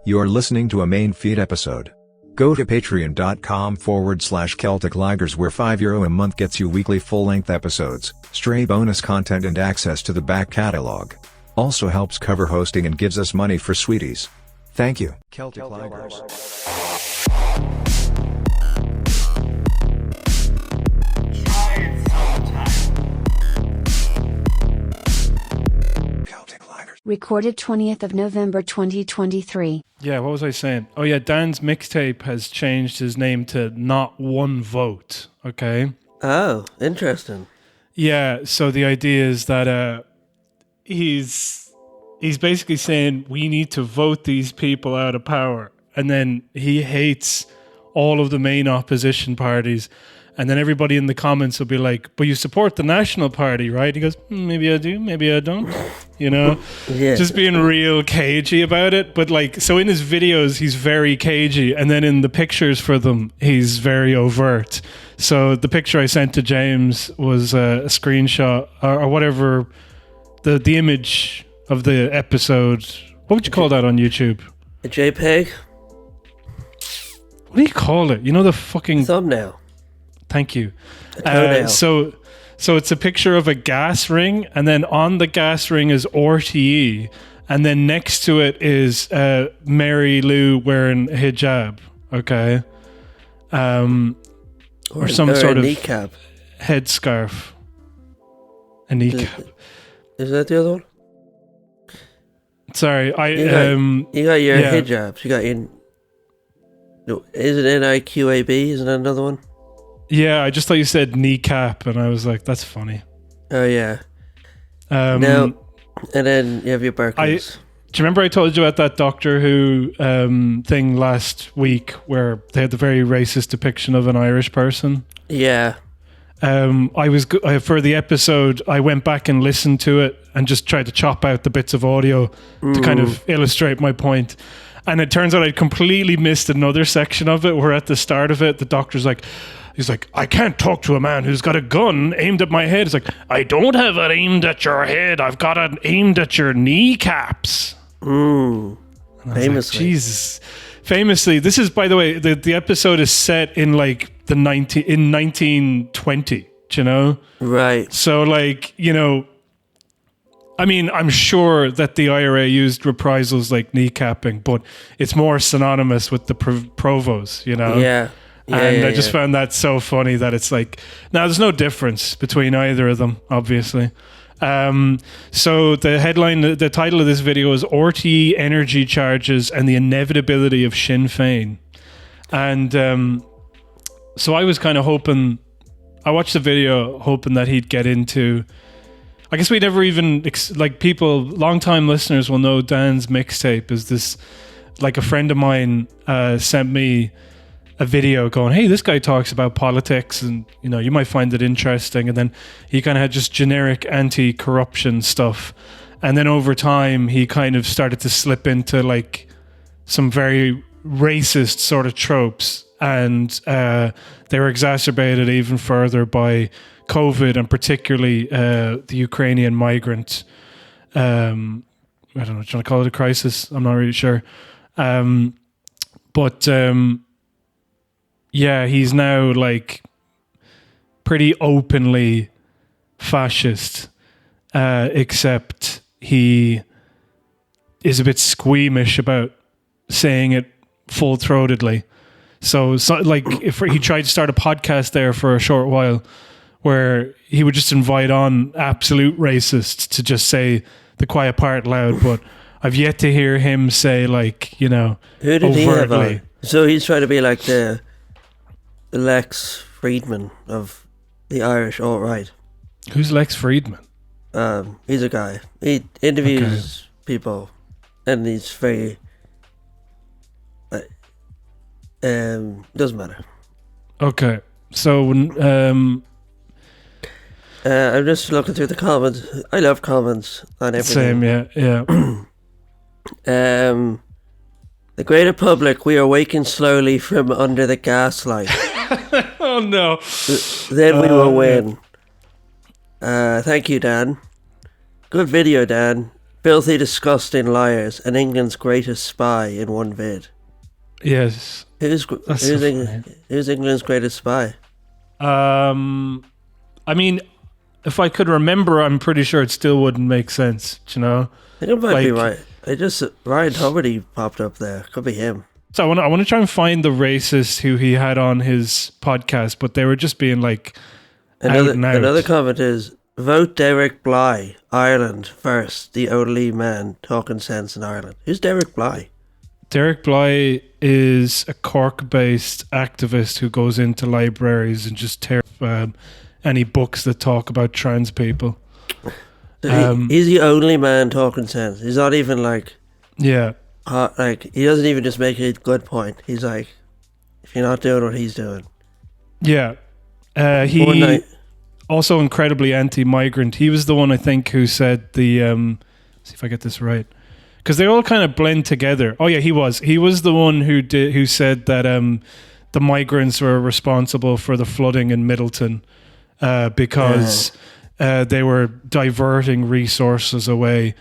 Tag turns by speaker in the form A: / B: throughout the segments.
A: You're listening to a main feed episode. Go to patreon.com/Celtic Ligers where €5 a month gets you weekly full-length episodes, stray bonus content and access to the back catalogue. Also helps cover hosting and gives us money for sweeties. Thank you. Celtic Ligers.
B: Recorded 20th of November 2023.
C: Yeah, what was I saying? Oh yeah, Dan's mixtape has changed his name to Not One Vote, okay?
D: Oh, interesting.
C: Yeah, so the idea is that he's basically saying we need to vote these people out of power. And then he hates all of the main opposition parties. And then everybody in the comments will be like, but you support the National Party, right? He goes, maybe I do, maybe I don't. You know?
D: Yeah.
C: Just being real cagey about it. But like, so in his videos, he's very cagey. And then in the pictures for them, he's very overt. So the picture I sent to James was a screenshot or whatever, the image of the episode. What would you call that on YouTube?
D: A JPEG?
C: What do you call it? You know the fucking...
D: Thumbnail.
C: Thank you.
D: So
C: it's a picture of a gas ring, and then on the gas ring is RTE, and then next to it is Mary Lou wearing a hijab, okay? Or some sort of
D: kneecap.
C: Headscarf. A kneecap.
D: Is that the other one?
C: Sorry,
D: you got your hijabs. You got your... No, is it NIQAB? Isn't that another one?
C: Yeah, I just thought you said kneecap, and I was like, that's funny.
D: Oh, yeah. No, and then you have your Berkeley's.
C: Do you remember I told you about that Doctor Who thing last week where they had the very racist depiction of an Irish person?
D: Yeah.
C: I was for the episode, I went back and listened to it and just tried to chop out the bits of audio to kind of illustrate my point. And it turns out I'd completely missed another section of it where at the start of it, the Doctor's like... He's like, I can't talk to a man who's got a gun aimed at my head. It's like, I don't have it aimed at your head. I've got it aimed at your kneecaps.
D: Famously.
C: Like, Jesus. Famously, this is, by the way, the episode is set in like in 1920, do you know?
D: Right.
C: So like, you know, I mean, I'm sure that the IRA used reprisals like kneecapping, but it's more synonymous with the provos, you know?
D: Yeah.
C: I just found that so funny that it's like, now there's no difference between either of them, obviously. So the headline, the title of this video is RTE Energy Charges and the Inevitability of Sinn Féin. And so I was kind of hoping, I watched the video hoping that he'd get into, I guess we never even, like people, long-time listeners will know Dan's mixtape is this, like a friend of mine sent me a video going, hey, this guy talks about politics and, you know, you might find it interesting. And then he kind of had just generic anti-corruption stuff. And then over time, he kind of started to slip into like some very racist sort of tropes. And they were exacerbated even further by COVID and particularly the Ukrainian migrant. I don't know, do you want to call it a crisis? I'm not really sure. Yeah, he's now like pretty openly fascist, except he is a bit squeamish about saying it full-throatedly. So like if he tried to start a podcast there for a short while where he would just invite on absolute racists to just say the quiet part loud, but I've yet to hear him say like, you know,
D: who did overtly. He have on? So he's trying to be like the Lex Friedman of the Irish alt-right.
C: Who's Lex Friedman?
D: He's a guy. He interviews people, and he's very... doesn't matter.
C: Okay, so... I'm
D: just looking through the comments. I love comments on everything.
C: Same, yeah.
D: The greater public, we are waking slowly from under the gaslight.
C: Oh no.
D: Then we will win. Thank you, Dan. Good video, Dan. filthy, disgusting liars, and England's greatest spy in one vid.
C: Yes.
D: Who's England's greatest spy?
C: I mean, if I could remember, I'm pretty sure it still wouldn't make sense. Do you know?
D: I think it might be right. Ryan Tuberty popped up there. Could be him.
C: So I want to try and find the racist who he had on his podcast, but they were just being like
D: another comment is vote Derek Bly, Ireland first, the only man talking sense in Ireland. Who's Derek Bly?
C: Derek Bly is a Cork-based activist who goes into libraries and just tears any books that talk about trans people.
D: He's the only man talking sense. He's not even like...
C: Yeah.
D: He doesn't even just make a good point. He's like, if you're not doing what he's doing.
C: Yeah. He also incredibly anti-migrant. He was the one, I think, who said the... see if I get this right. Because they all kind of blend together. Oh yeah, he was. He was the one who said that the migrants were responsible for the flooding in Middleton because they were diverting resources away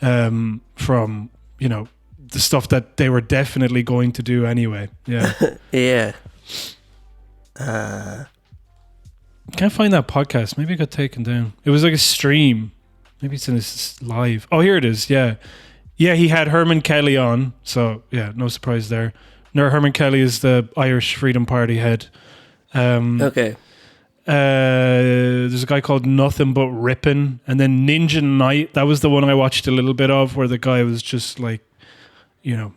C: from, you know, the stuff that they were definitely going to do anyway. Yeah.
D: Yeah.
C: Can't find that podcast. Maybe it got taken down. It was like a stream. Maybe it's in this live. Oh, here it is. Yeah. Yeah, he had Herman Kelly on. So, yeah, no surprise there. No, Herman Kelly is the Irish Freedom Party head.
D: Okay.
C: There's a guy called Nothing But Rippin'. And then Ninja Night. That was the one I watched a little bit of where the guy was just like, you know,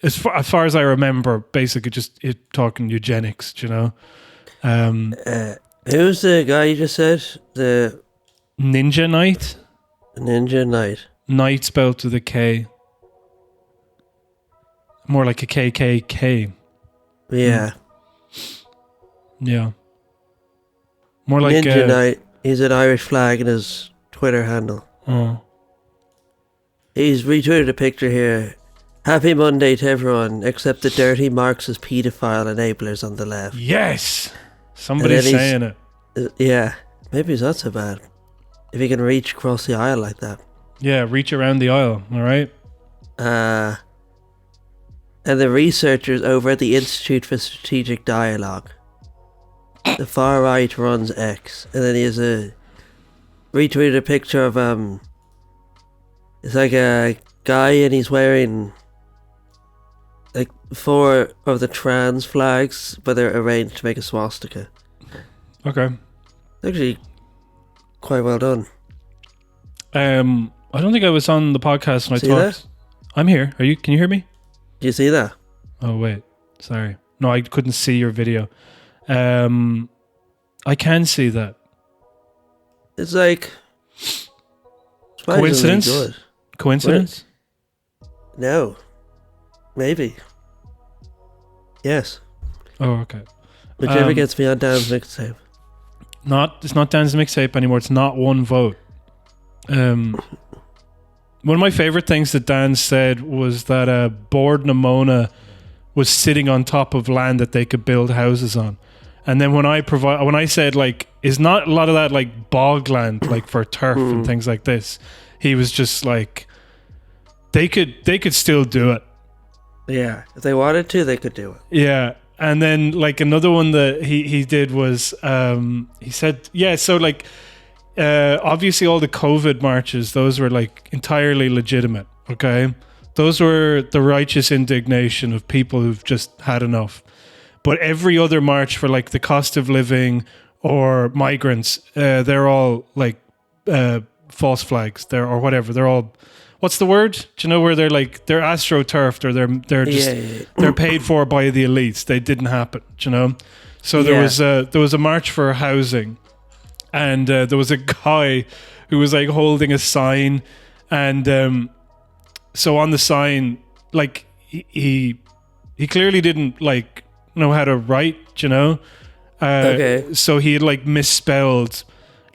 C: as far as I remember, basically just talking eugenics, you know.
D: Who's the guy you just said? The
C: Ninja Night?
D: Ninja Night.
C: Night spelled with a K. More like a KKK.
D: Yeah.
C: Yeah. More like
D: Ninja Night. He's an Irish flag in his Twitter handle.
C: Oh.
D: He's retweeted a picture here. Happy Monday to everyone, except the dirty Marxist paedophile enablers on the left.
C: Yes! Somebody's saying it.
D: Yeah. Maybe it's not so bad. If he can reach across the aisle like that.
C: Yeah, reach around the aisle, alright?
D: And the researchers over at the Institute for Strategic Dialogue. The far right runs X. And then he has retweeted a picture of it's like a guy and he's wearing like 4 of the trans flags, but they're arranged to make a swastika.
C: Okay.
D: Actually quite well done.
C: I don't think I was on the podcast when I talked.
D: That?
C: I'm here. Are you? Can you hear me?
D: Do you see that?
C: Oh wait, sorry. No, I couldn't see your video. I can see that.
D: It's like
C: coincidence.
D: Good.
C: Coincidence?
D: No. Maybe. Yes.
C: Oh, okay.
D: Whichever gets me on Dan's mixtape.
C: It's not Dan's mixtape anymore. It's not one vote. One of my favorite things that Dan said was that Bord Namona was sitting on top of land that they could build houses on. And then when I said like, is not a lot of that like bog land, like for turf and things like this, he was just like, they could still do it.
D: Yeah, if they wanted to, they could do it.
C: Yeah. And then like another one that he did was he said, yeah, so like obviously all the COVID marches, those were like entirely legitimate, okay? Those were the righteous indignation of people who've just had enough. But every other march for like the cost of living or migrants, they're all like false flags, or whatever. They're all, what's the word? Do you know where they're like, they're astroturfed or they're just they're paid for by the elites. They didn't happen, do you know? So there was a march for housing, and there was a guy who was like holding a sign, and so on the sign, like he clearly didn't like know how to write, you know.
D: Okay.
C: So he had like misspelled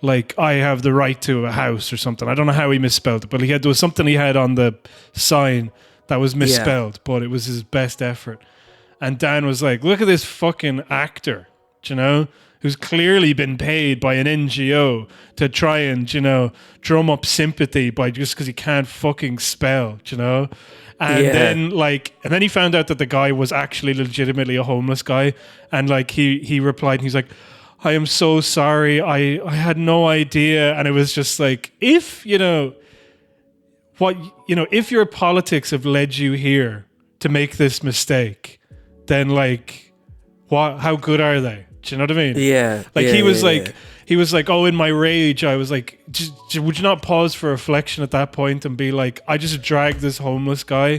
C: like I have the right to a house or something. I don't know how he misspelled it, but there was something he had on the sign that was misspelled, but it was his best effort. And Dan was like, look at this fucking actor, you know, who's clearly been paid by an NGO to try and, drum up sympathy just because he can't fucking spell, And then he found out that the guy was actually legitimately a homeless guy. And like he replied, and he's like, I am so sorry. I had no idea. And it was just like, if your politics have led you here to make this mistake, then like, how good are they? Do you know what I mean?
D: Yeah.
C: Like he was like, oh, in my rage, I was like, would you not pause for reflection at that point and be like, I just dragged this homeless guy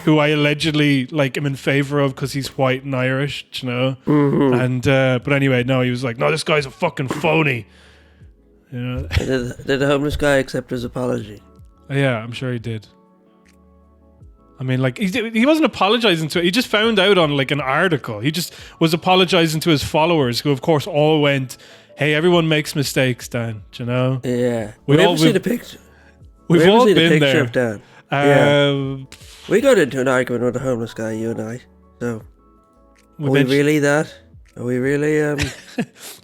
C: who I allegedly like am in favor of because he's white and Irish,
D: Mm-hmm.
C: And but anyway, no, he was like, no, this guy's a fucking phony.
D: Did the homeless guy accept his apology?
C: Yeah, I'm sure he did. I mean, like, he wasn't apologizing to it. He just found out on, like, an article. He just was apologizing to his followers, who, of course, all went, hey, everyone makes mistakes, Dan,
D: Yeah.
C: We've
D: all seen a picture.
C: We've all
D: seen
C: been
D: a picture
C: there.
D: Of Dan. We got into an argument with a homeless guy, you and I. So, are we really that? Are we really...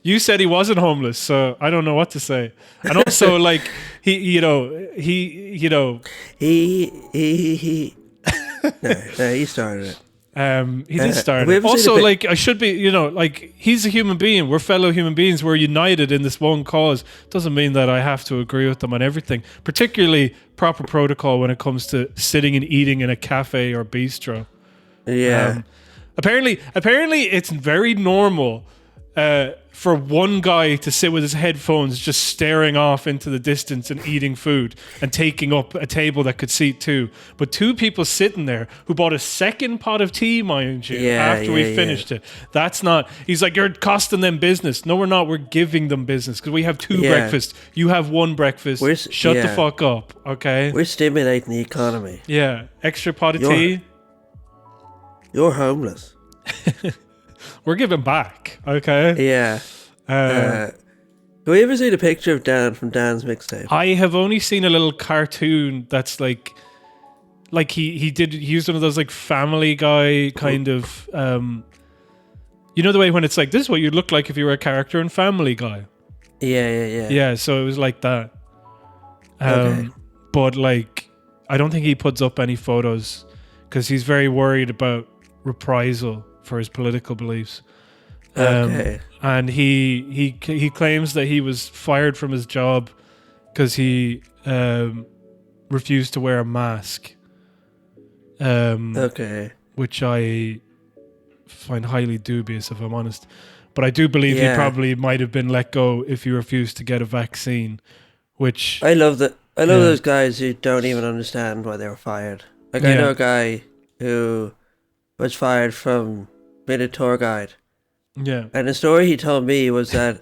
C: You said he wasn't homeless, so I don't know what to say. And also, like, he
D: No, he started it.
C: He did start it. Also, like, I should be, like, he's a human being. We're fellow human beings. We're united in this one cause. Doesn't mean that I have to agree with them on everything, particularly proper protocol when it comes to sitting and eating in a cafe or bistro.
D: Yeah.
C: Apparently, it's very normal for one guy to sit with his headphones just staring off into the distance and eating food and taking up a table that could seat two. But two people sitting there who bought a second pot of tea, mind you, after we finished it. That's not... He's like, you're costing them business. No, we're not. We're giving them business because we have two breakfasts. You have one breakfast. Shut the fuck up, okay?
D: We're stimulating the economy.
C: Yeah. Extra pot of tea.
D: You're homeless.
C: We're giving back, okay?
D: Yeah. Have we ever seen a picture of Dan from Dan's mixtape?
C: I have only seen a little cartoon that's like he used one of those like Family Guy kind of the way when it's like, this is what you'd look like if you were a character in Family Guy. Yeah, so it was like that.
D: Okay.
C: But like, I don't think he puts up any photos because he's very worried about reprisal for his political beliefs.
D: Okay.
C: And he claims that he was fired from his job because he refused to wear a mask.
D: Okay.
C: Which I find highly dubious, if I'm honest. But I do believe he probably might have been let go if he refused to get a vaccine. Which
D: I love those guys who don't even understand why they were fired. Like I know a guy who was fired from being a tour guide.
C: Yeah. And
D: the story he told me was that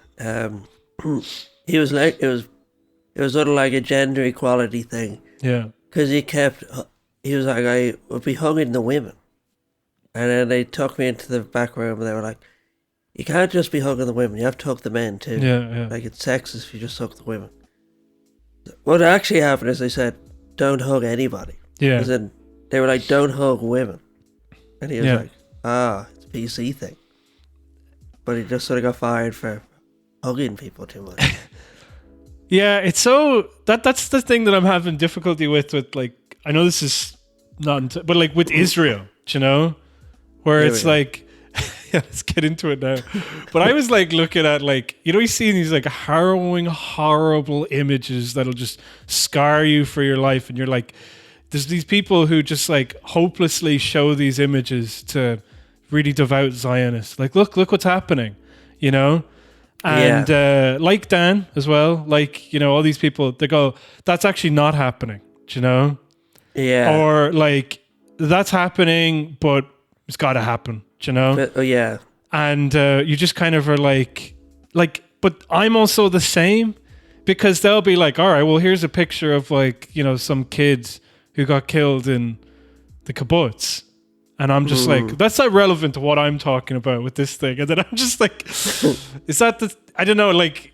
D: he was like, it was sort of like a gender equality thing.
C: Yeah.
D: Because he was like, I would be hugging the women. And then they took me into the back room and they were like, you can't just be hugging the women, you have to hug the men too.
C: Yeah.
D: Like it's sexist if you just hug the women. What actually happened is they said, don't hug anybody.
C: Yeah.
D: As in, they were like, don't hug women. And he was like, it's a PC thing. But he just sort of got fired for hugging people too much.
C: Yeah, it's so... That's the thing that I'm having difficulty with like... I know this is not... But like with Israel, Where it's like... Yeah, let's get into it now. But I was like looking at like... you see these like harrowing, horrible images that'll just scar you for your life. And you're like... There's these people who just like hopelessly show these images to really devout Zionists. Like, look what's happening, And like Dan as well, like, all these people, they go, that's actually not happening,
D: Yeah.
C: Or like, that's happening, but it's got to happen,
D: But, yeah.
C: And you just kind of are like, but I'm also the same, because they'll be like, all right, well, here's a picture of like, some kids who got killed in the kibbutz. And I'm just like, that's not relevant to what I'm talking about with this thing. And then I'm just like, is that I don't know, like,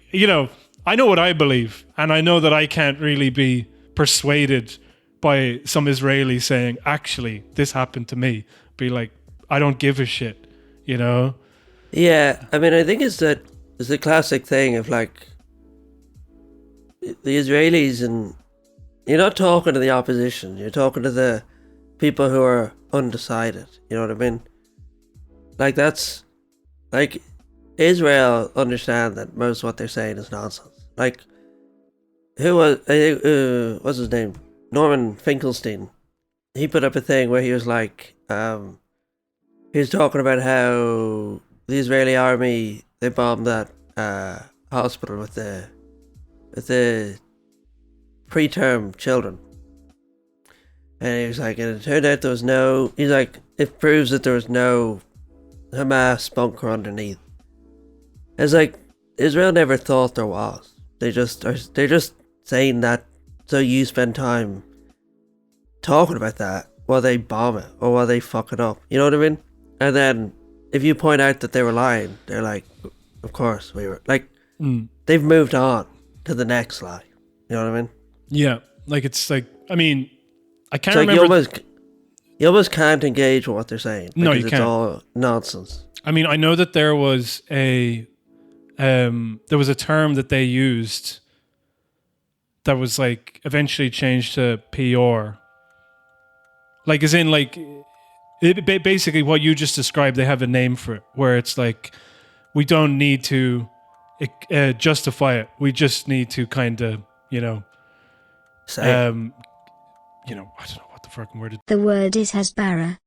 C: I know what I believe. And I know that I can't really be persuaded by some Israeli saying, actually, this happened to me. Be like, I don't give a shit,
D: Yeah, I mean, I think it's that it's the classic thing of like the Israelis, and you're not talking to the opposition, you're talking to the people who are undecided. You know what I mean? Like that's like Israel understand that most of what they're saying is nonsense. Like who was what's his name? Norman Finkelstein. He put up a thing where he was like, he was talking about how the Israeli army, they bombed that hospital with the preterm children, and he was like, and it turned out there was no. He's like, it proves that there was no Hamas bunker underneath. It's like Israel never thought there was. They're just saying that so you spend time talking about that while they bomb it or while they fuck it up. You know what I mean? And then if you point out that they were lying, they're like, of course we were. Like, they've moved on to the next lie. You know what I mean?
C: Yeah. Like, it's like, I mean, I can't
D: It's like
C: remember.
D: you almost can't engage with what they're saying.
C: No, you
D: because
C: can't.
D: It's all nonsense.
C: I mean, I know that there was a term that they used that was like eventually changed to PR. Like, as in, like, basically what you just described, they have a name for it, where it's like, we don't need to justify it. We just need to kind of,
D: Say it.
C: I don't know what the fucking word is.
B: The word is Hasbara.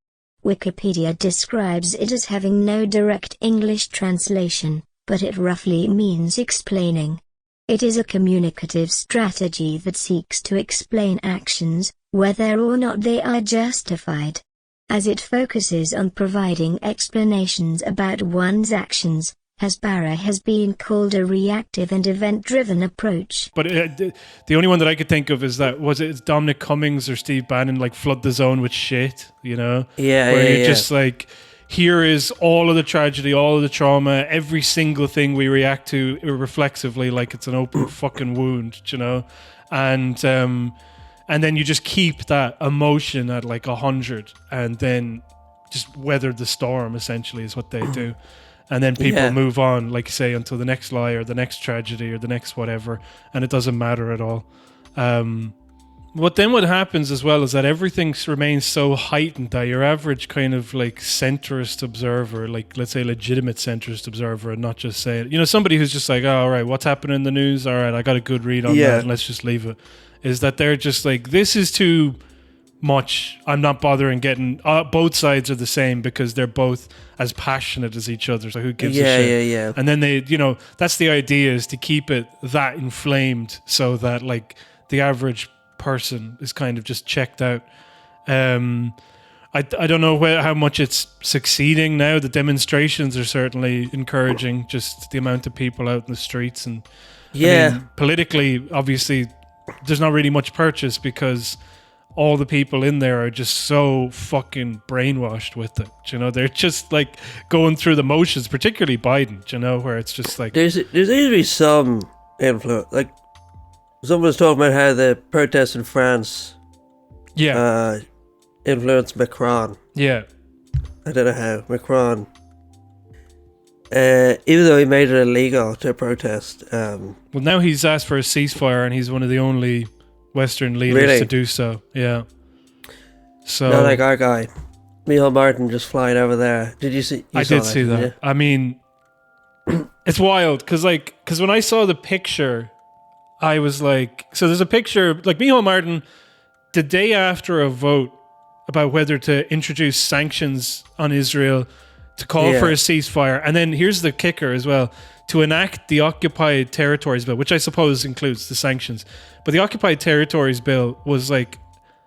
B: Wikipedia describes it as having no direct English translation, but it roughly means explaining. It is a communicative strategy that seeks to explain actions, whether or not they are justified. As it focuses on providing explanations about one's actions, Hasbara has been called a reactive and event-driven approach.
C: But the only one that I could think of is that, was it Dominic Cummings or Steve Bannon, like, flood the zone with shit, you know? Where you're just like, here is all of the tragedy, all of the trauma, every single thing we react to reflexively like it's an open fucking wound, you know? And then you just keep that emotion at like 100 and then just weather the storm, essentially, is what they do. And then people move on, like, say, until the next lie or the next tragedy or the next whatever, and it doesn't matter at all. But then what happens as well is that everything remains so heightened that your average kind of like centrist observer, like, let's say legitimate centrist observer, and not just say it, you know, somebody who's just like, oh, all right, what's happening in the news? All right, I got a good read on that, and let's just leave it. Is that they're just like, this is too much. I'm not bothering getting. Both sides are the same because they're both as passionate as each other. So who gives a shit?
D: Yeah.
C: And then they, you know, that's the idea, is to keep it that inflamed so that like the average person is kind of just checked out. I don't know how much it's succeeding now. The demonstrations are certainly encouraging, just the amount of people out in the streets. And I mean, politically, obviously, there's not really much purchase because all the people in there are just so fucking brainwashed with it. You know, they're just like going through the motions, particularly Biden, you know, where it's just like...
D: There's usually some influence. Like, someone was talking about how the protests in France influenced Macron.
C: Yeah.
D: I don't know how. Macron. Even though he made it illegal to protest.
C: Well, now he's asked for a ceasefire and he's one of the only Western leaders to do so. Yeah. So
D: not like our guy, Micheál Martin, just flying over there. Did you see?
C: I did see that. I mean, it's wild because when I saw the picture, I was like, so there's a picture like Micheál Martin the day after a vote about whether to introduce sanctions on Israel, to call for a ceasefire, and then here's the kicker as well, to enact the Occupied Territories Bill, which I suppose includes the sanctions. But the Occupied Territories Bill was like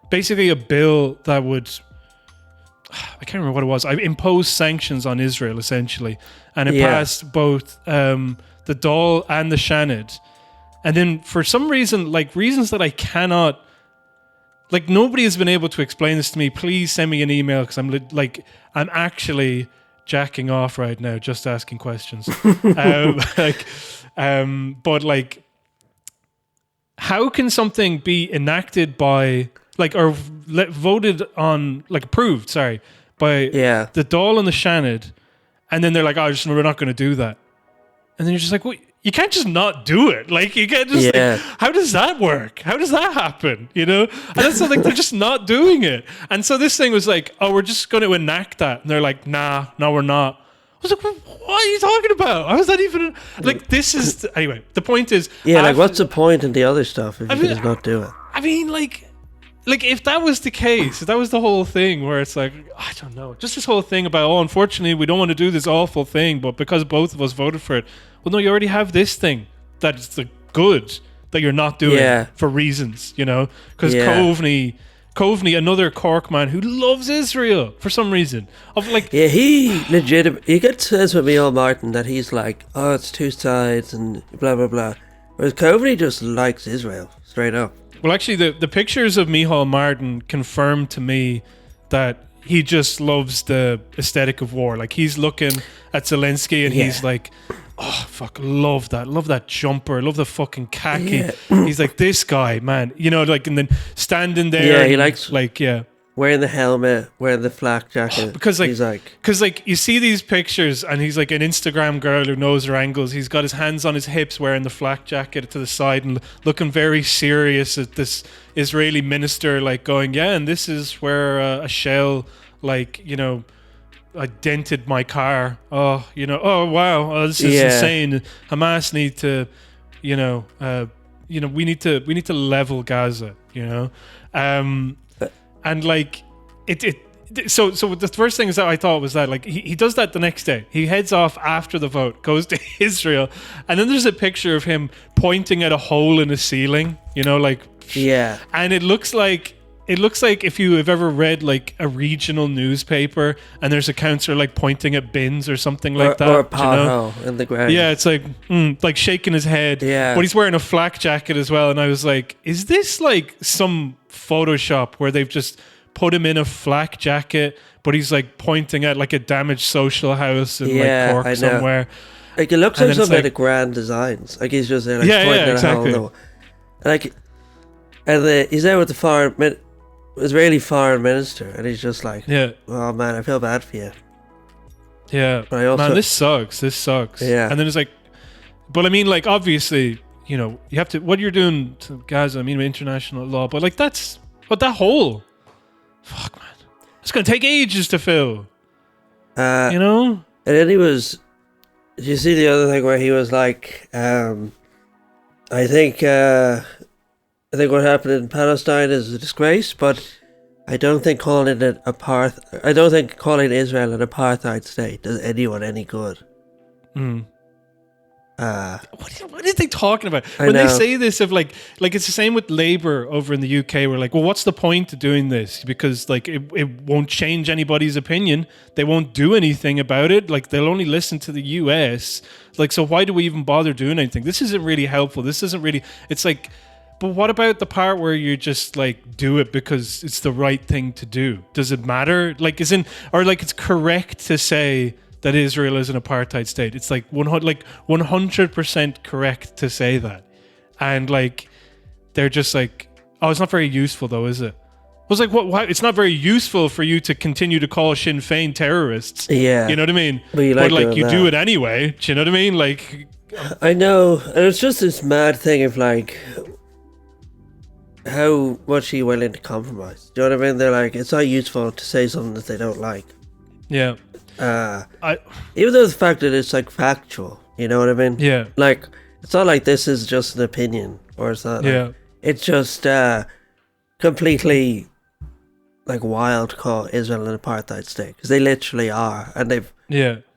C: basically a bill that would, I can't remember what it was, I imposed sanctions on Israel essentially, and it passed both the Dáil and the Seanad. And then for some reason, like reasons that I cannot, like nobody has been able to explain this to me. Please send me an email because I'm actually jacking off right now just asking questions. But like, how can something be enacted by or voted on, like approved, by the Dáil and the Seanad, and then they're like, oh, we're not going to do that. and then you're just like, well, you can't just not do it. Like, you can't just, like, how does that work? How does that happen? You know? And that's like, they're just not doing it. And so this thing was like, oh, we're just going to enact that. And they're like, no, we're not. I was like, what are you talking about? How is that even, like, this is, anyway, the point is.
D: Yeah, like, what's the point in the other stuff if you can just not do it?
C: I mean, like, if that was the case, if that was the whole thing where it's like, I don't know, just this whole thing about, oh, unfortunately, we don't want to do this awful thing, but because both of us voted for it. Well, no, you already have this thing that is the good that you're not doing for reasons, you know? Because Coveney, another Cork man who loves Israel for some reason.
D: He says with Micheál Martin that he's like, oh, it's two sides and blah, blah, blah. Whereas Coveney just likes Israel, straight up.
C: Well, actually, the pictures of Micheál Martin confirm to me that he just loves the aesthetic of war. Like, he's looking at Zelensky and he's like, oh, fuck, love that jumper, love the fucking khaki. Yeah. He's like, this guy, man, you know, like, and then standing there.
D: Yeah, he likes,
C: like,
D: wearing the helmet, wearing the flak jacket.
C: Because you see these pictures and he's like an Instagram girl who knows her angles. He's got his hands on his hips wearing the flak jacket to the side and looking very serious at this Israeli minister, like going, yeah, and this is where a shell, like, you know, I dented my car. Oh, you know, oh, wow, oh, this is insane. Hamas need to, we need to level Gaza, you know? And like so the first thing is that I thought was that, like, he does that the next day. He heads off after the vote, goes to Israel, and then there's a picture of him pointing at a hole in the ceiling, you know, like, and it looks like if you have ever read like a regional newspaper and there's a councillor like pointing at bins or something like that,
D: or a pothole in the ground.
C: Yeah, it's like shaking his head.
D: Yeah,
C: but he's wearing a flak jacket as well, and I was like, is this like some Photoshop where they've just put him in a flak jacket, but he's like pointing at like a damaged social house in like Cork somewhere?
D: Like, it looks like some of the grand designs. Like, he's just there, like, pointing at a hole. Like, and he's there with the Israeli foreign minister, and he's just like, oh man, I feel bad for you.
C: Yeah, but man, this sucks. Yeah, and then it's like, but I mean, like, obviously, you know, you have to, what you're doing to Gaza, I mean, international law, but like, that hole, fuck, man, it's gonna take ages to fill. You know.
D: And then did you see the other thing where he was like, I think what happened in Palestine is a disgrace, but I don't think calling Israel an apartheid state does anyone any good.
C: What are they talking about when they say this? Of like it's the same with Labour over in the UK. We're like, well, what's the point of doing this? Because like it won't change anybody's opinion. They won't do anything about it. Like, they'll only listen to the US. Like, so why do we even bother doing anything? This isn't really helpful. This isn't really. It's like. But what about the part where you just like do it because it's the right thing to do? Does it matter? Like, it's correct to say that Israel is an apartheid state. It's like 100% correct to say that. And like, they're just like, oh, it's not very useful though, is it? I was like, what? It's not very useful for you to continue to call Sinn Féin terrorists. Yeah. You know what I mean? But you do it anyway. Do you know what I mean? Like,
D: I know. And it's just this mad thing of like, how much are you willing to compromise? Do you know what I mean? They're like, it's not useful to say something that they don't like.
C: Yeah.
D: Even though the fact that it's like factual, you know what I mean?
C: Yeah.
D: Like, it's not like this is just an opinion, or it's not. Like, it's just completely like wild to call Israel an apartheid state, because they literally are, and they've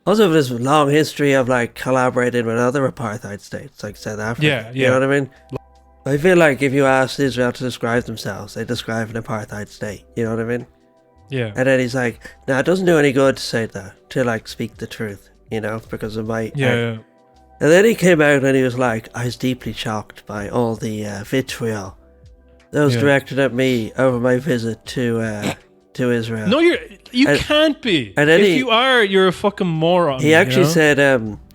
D: also have this long history of like collaborating with other apartheid states, like South Africa. Yeah. You know what I mean? I feel like if you asked Israel to describe themselves, they describe an apartheid state. You know what I mean?
C: Yeah.
D: And then he's like, "No, it doesn't do any good to say that, to like speak the truth, you know, because it might."
C: Yeah.
D: And then he came out and he was like, "I was deeply shocked by all the vitriol that was directed at me over my visit to Israel."
C: No, you can't be. And if you are, you're a fucking moron.
D: He actually said,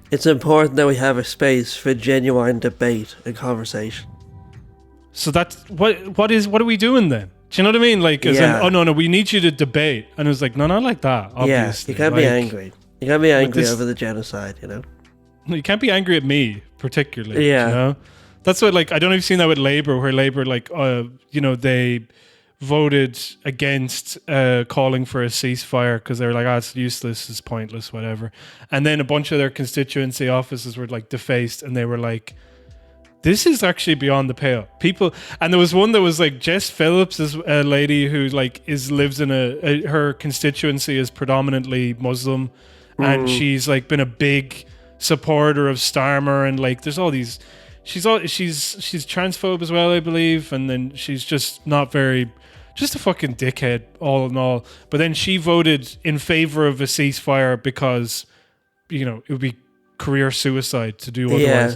D: "It's important that we have a space for genuine debate and conversation."
C: So that's what are we doing then? Do you know what I mean? Like, as in, oh no, we need you to debate. And it was like, no, not like that. Obviously,
D: you can't be angry. You can't be angry over the genocide, you know.
C: You can't be angry at me, particularly.
D: Yeah.
C: You know? That's what, like, I don't know if you've seen that with Labour, where Labour, like, they voted against calling for a ceasefire because they were like, it's useless, it's pointless, whatever. And then a bunch of their constituency offices were, like, defaced, and they were like, this is actually beyond the pale. People, and there was one that was like Jess Phillips is a lady who like lives in her constituency is predominantly Muslim, and she's like been a big supporter of Starmer, and like there's all these. She's transphobe as well, I believe, and then she's just not very, just a fucking dickhead all in all. But then she voted in favor of a ceasefire because, it would be career suicide to do otherwise.
D: Yeah.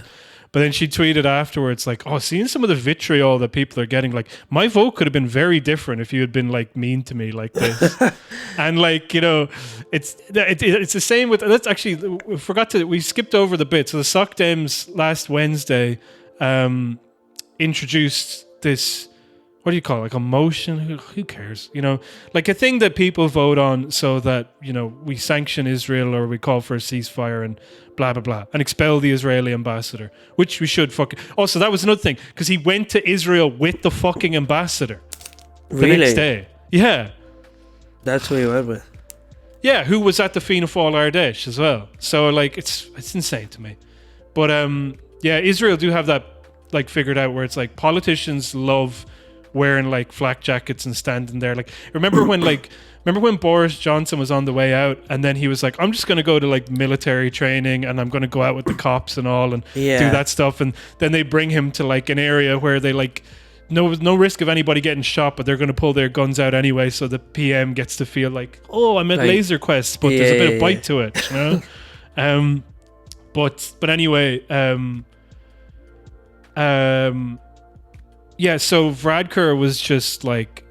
C: But then she tweeted afterwards, like, seeing some of the vitriol that people are getting, like, my vote could have been very different if you had been, like, mean to me like this. And, like, it's the same with, that's actually, we skipped over the bit. So the Soc Dems last Wednesday introduced this, what do you call it, like a motion? Who cares? Like a thing that people vote on so that, we sanction Israel or we call for a ceasefire and blah, blah, blah, and expel the Israeli ambassador, which we should fucking... Also, that was another thing, because he went to Israel with the fucking ambassador the next day. Yeah.
D: That's who he went with.
C: Yeah, who was at the Fianna Fáil Ardèche as well. So, like, it's insane to me. But, yeah, Israel do have that, like, figured out where it's like politicians love wearing like flak jackets and standing there. Like, remember when Boris Johnson was on the way out and then he was like, I'm just going to go to like military training and I'm going to go out with the cops and all and do that stuff. And then they bring him to like an area where they like, no risk of anybody getting shot, but they're going to pull their guns out anyway. So the PM gets to feel like, I'm at Laser Quest, but there's a bit of bite to it, But anyway, yeah, so Vradker was just like,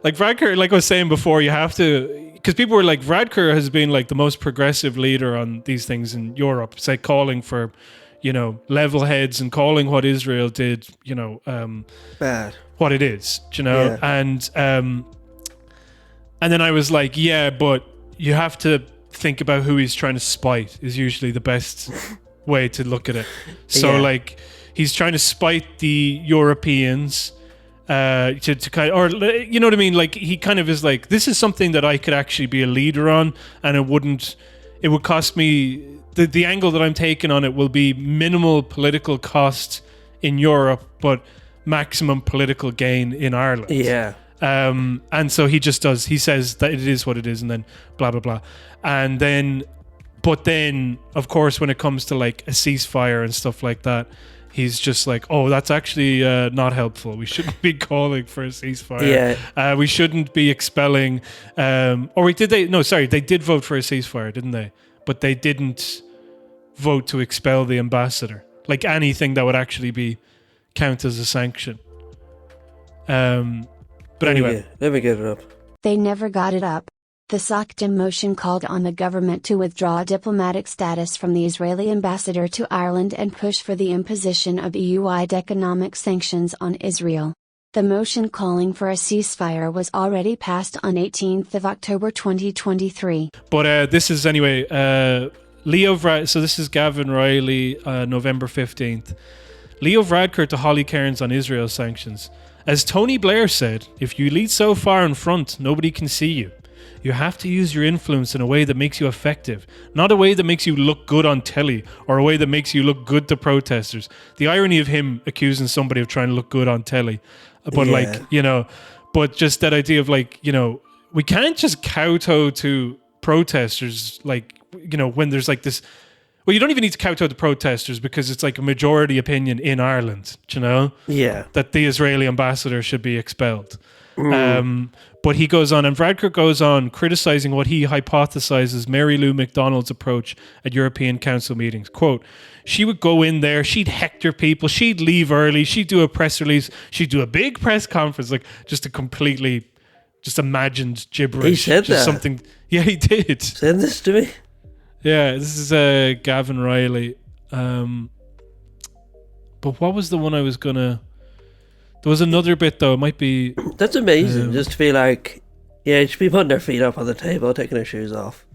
C: like Vradker, like I was saying before, you have to, because people were like, Vradker has been like the most progressive leader on these things in Europe. It's like calling for, level heads and calling what Israel did,
D: bad,
C: what it is, and then I was like, yeah, but you have to think about who he's trying to spite is usually the best way to look at it. So like, he's trying to spite the Europeans to kind of, or you know what I mean? Like he kind of is like, this is something that I could actually be a leader on, and it would cost me, the angle that I'm taking on it will be minimal political cost in Europe, but maximum political gain in Ireland.
D: Yeah.
C: And so he says that it is what it is, and then blah, blah, blah. And then, but then, of course, when it comes to like a ceasefire and stuff like that, he's just like, that's actually not helpful. We shouldn't be calling for a ceasefire. Yeah. We shouldn't be expelling. They did vote for a ceasefire, didn't they? But they didn't vote to expel the ambassador. Like anything that would actually count as a sanction. But anyway.
D: Let me get it up.
E: They never got it up. The Socdem motion called on the government to withdraw diplomatic status from the Israeli ambassador to Ireland and push for the imposition of EU-wide economic sanctions on Israel. The motion calling for a ceasefire was already passed on 18th of October 2023.
C: But this is anyway, so this is Gavin Riley, November 15th. Leo Varadkar to Holly Cairns on Israel sanctions. As Tony Blair said, if you lead so far in front, nobody can see you. You have to use your influence in a way that makes you effective, not a way that makes you look good on telly or a way that makes you look good to protesters. The irony of him accusing somebody of trying to look good on telly. But but just that idea of like, we can't just kowtow to protesters, like, when there's like this. Well, you don't even need to kowtow to protesters because it's like a majority opinion in Ireland,
D: Yeah.
C: that the Israeli ambassador should be expelled. But he goes on, and Varadkar goes on criticizing what he hypothesizes Mary Lou McDonald's approach at European Council meetings. Quote, she would go in there, she'd hector people, she'd leave early, she'd do a press release, she'd do a big press conference, like just a completely just imagined gibberish.
D: He said
C: just
D: that.
C: Something. Yeah, he did.
D: Send this to me.
C: Yeah, this is Gavin Riley. But what was the one I was gonna... There was another bit though, it might be...
D: That's amazing, just to be like, yeah, you should be putting their feet up on the table, taking their shoes off.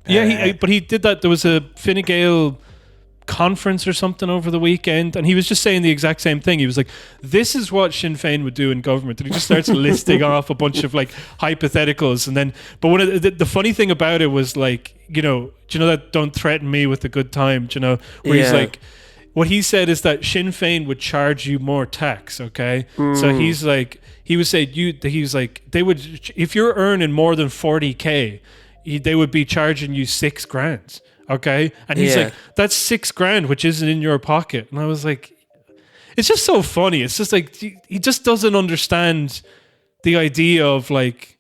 C: Yeah, but he did that. There was a Fine Gael conference or something over the weekend, and he was just saying the exact same thing. He was like, this is what Sinn Féin would do in government, and he just starts listing off a bunch of like hypotheticals. And then, but one of the funny thing about it was like, do you know that don't threaten me with a good time, do you know, where he's like, what he said is that Sinn Féin would charge you more tax, okay? So he's like, he was saying he's like, they would, if you're earning more than 40k, they would be charging you $6,000. Okay. And he's like, that's $6,000, which isn't in your pocket. And I was like, it's just so funny. It's just like, he just doesn't understand the idea of like,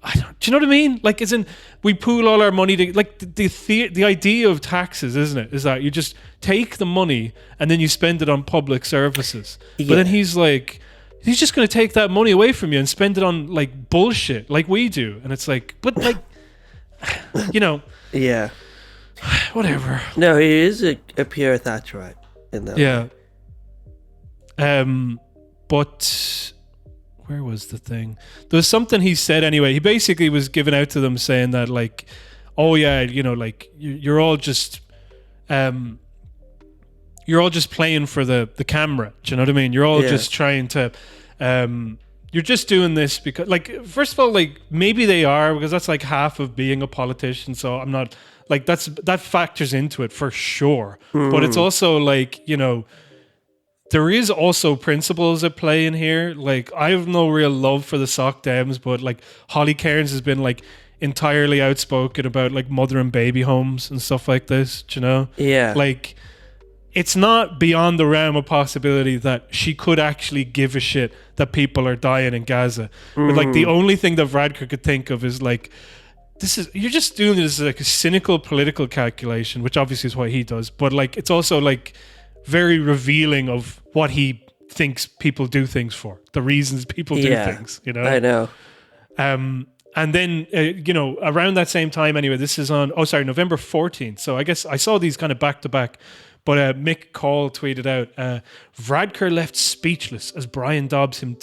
C: do you know what I mean? Like, as in, we pool all our money to, like, the idea of taxes, isn't it? Is that you just take the money and then you spend it on public services. Yeah. But then he's like, he's just going to take that money away from you and spend it on like bullshit like we do. And it's like, but like,
D: Yeah.
C: Whatever.
D: No, he is a pure Thatcherite in that.
C: Yeah. But where was the thing? There was something he said anyway. He basically was giving out to them saying that like, oh yeah, like you're all just playing for the camera. Do you know what I mean? You're all just trying to you're just doing this because, like, first of all, like, maybe they are, because that's like half of being a politician. So I'm not like, that factors into it for sure. But it's also like, there is also principles at play in here. Like, I have no real love for the Soc Dems, but like Holly Cairns has been like entirely outspoken about like mother and baby homes and stuff like this. Do you know?
D: Yeah.
C: Like, it's not beyond the realm of possibility that she could actually give a shit that people are dying in Gaza. But like, the only thing that Radker could think of is like, you're just doing this as like a cynical political calculation, which obviously is what he does. But like, it's also like very revealing of what he thinks people do things for, the reasons people do things,
D: I know.
C: And then, around that same time anyway, this is on, November 14th. So I guess I saw these kind of back to back. But Mick Call tweeted out, Radker left speechless as Brian Dobson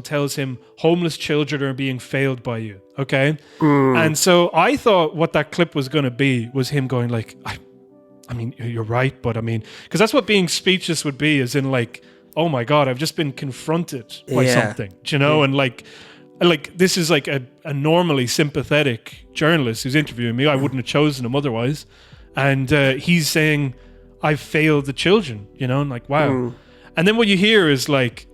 C: tells him homeless children are being failed by you. Okay? And so I thought what that clip was going to be was him going like, I mean, you're right, but I mean, because that's what being speechless would be, as in like, oh my God, I've just been confronted by something, do you know? And like this is like a normally sympathetic journalist who's interviewing me. I wouldn't have chosen him otherwise. And he's saying, I failed the children, and like, wow. And then what you hear is like,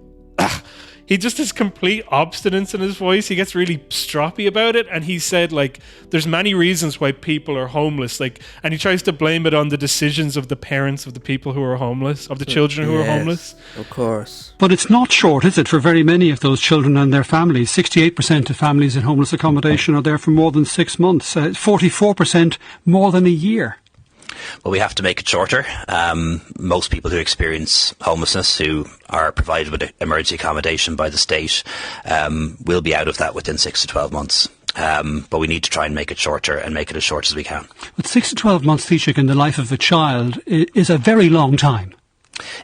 C: he just has complete obstinance in his voice. He gets really stroppy about it. And he said, like, there's many reasons why people are homeless. Like, and he tries to blame it on the decisions of the parents of the people who are homeless, of the children who are homeless.
D: Of course.
F: But it's not short, is it, for very many of those children and their families? 68% of families in homeless accommodation are there for more than 6 months. 44% more than a year.
G: Well, we have to make it shorter. Most people who experience homelessness, who are provided with emergency accommodation by the state, will be out of that within 6 to 12 months. But we need to try and make it shorter and make it as short as we can. But
F: 6 to 12 months, Taoiseach, in the life of a child is a very long time.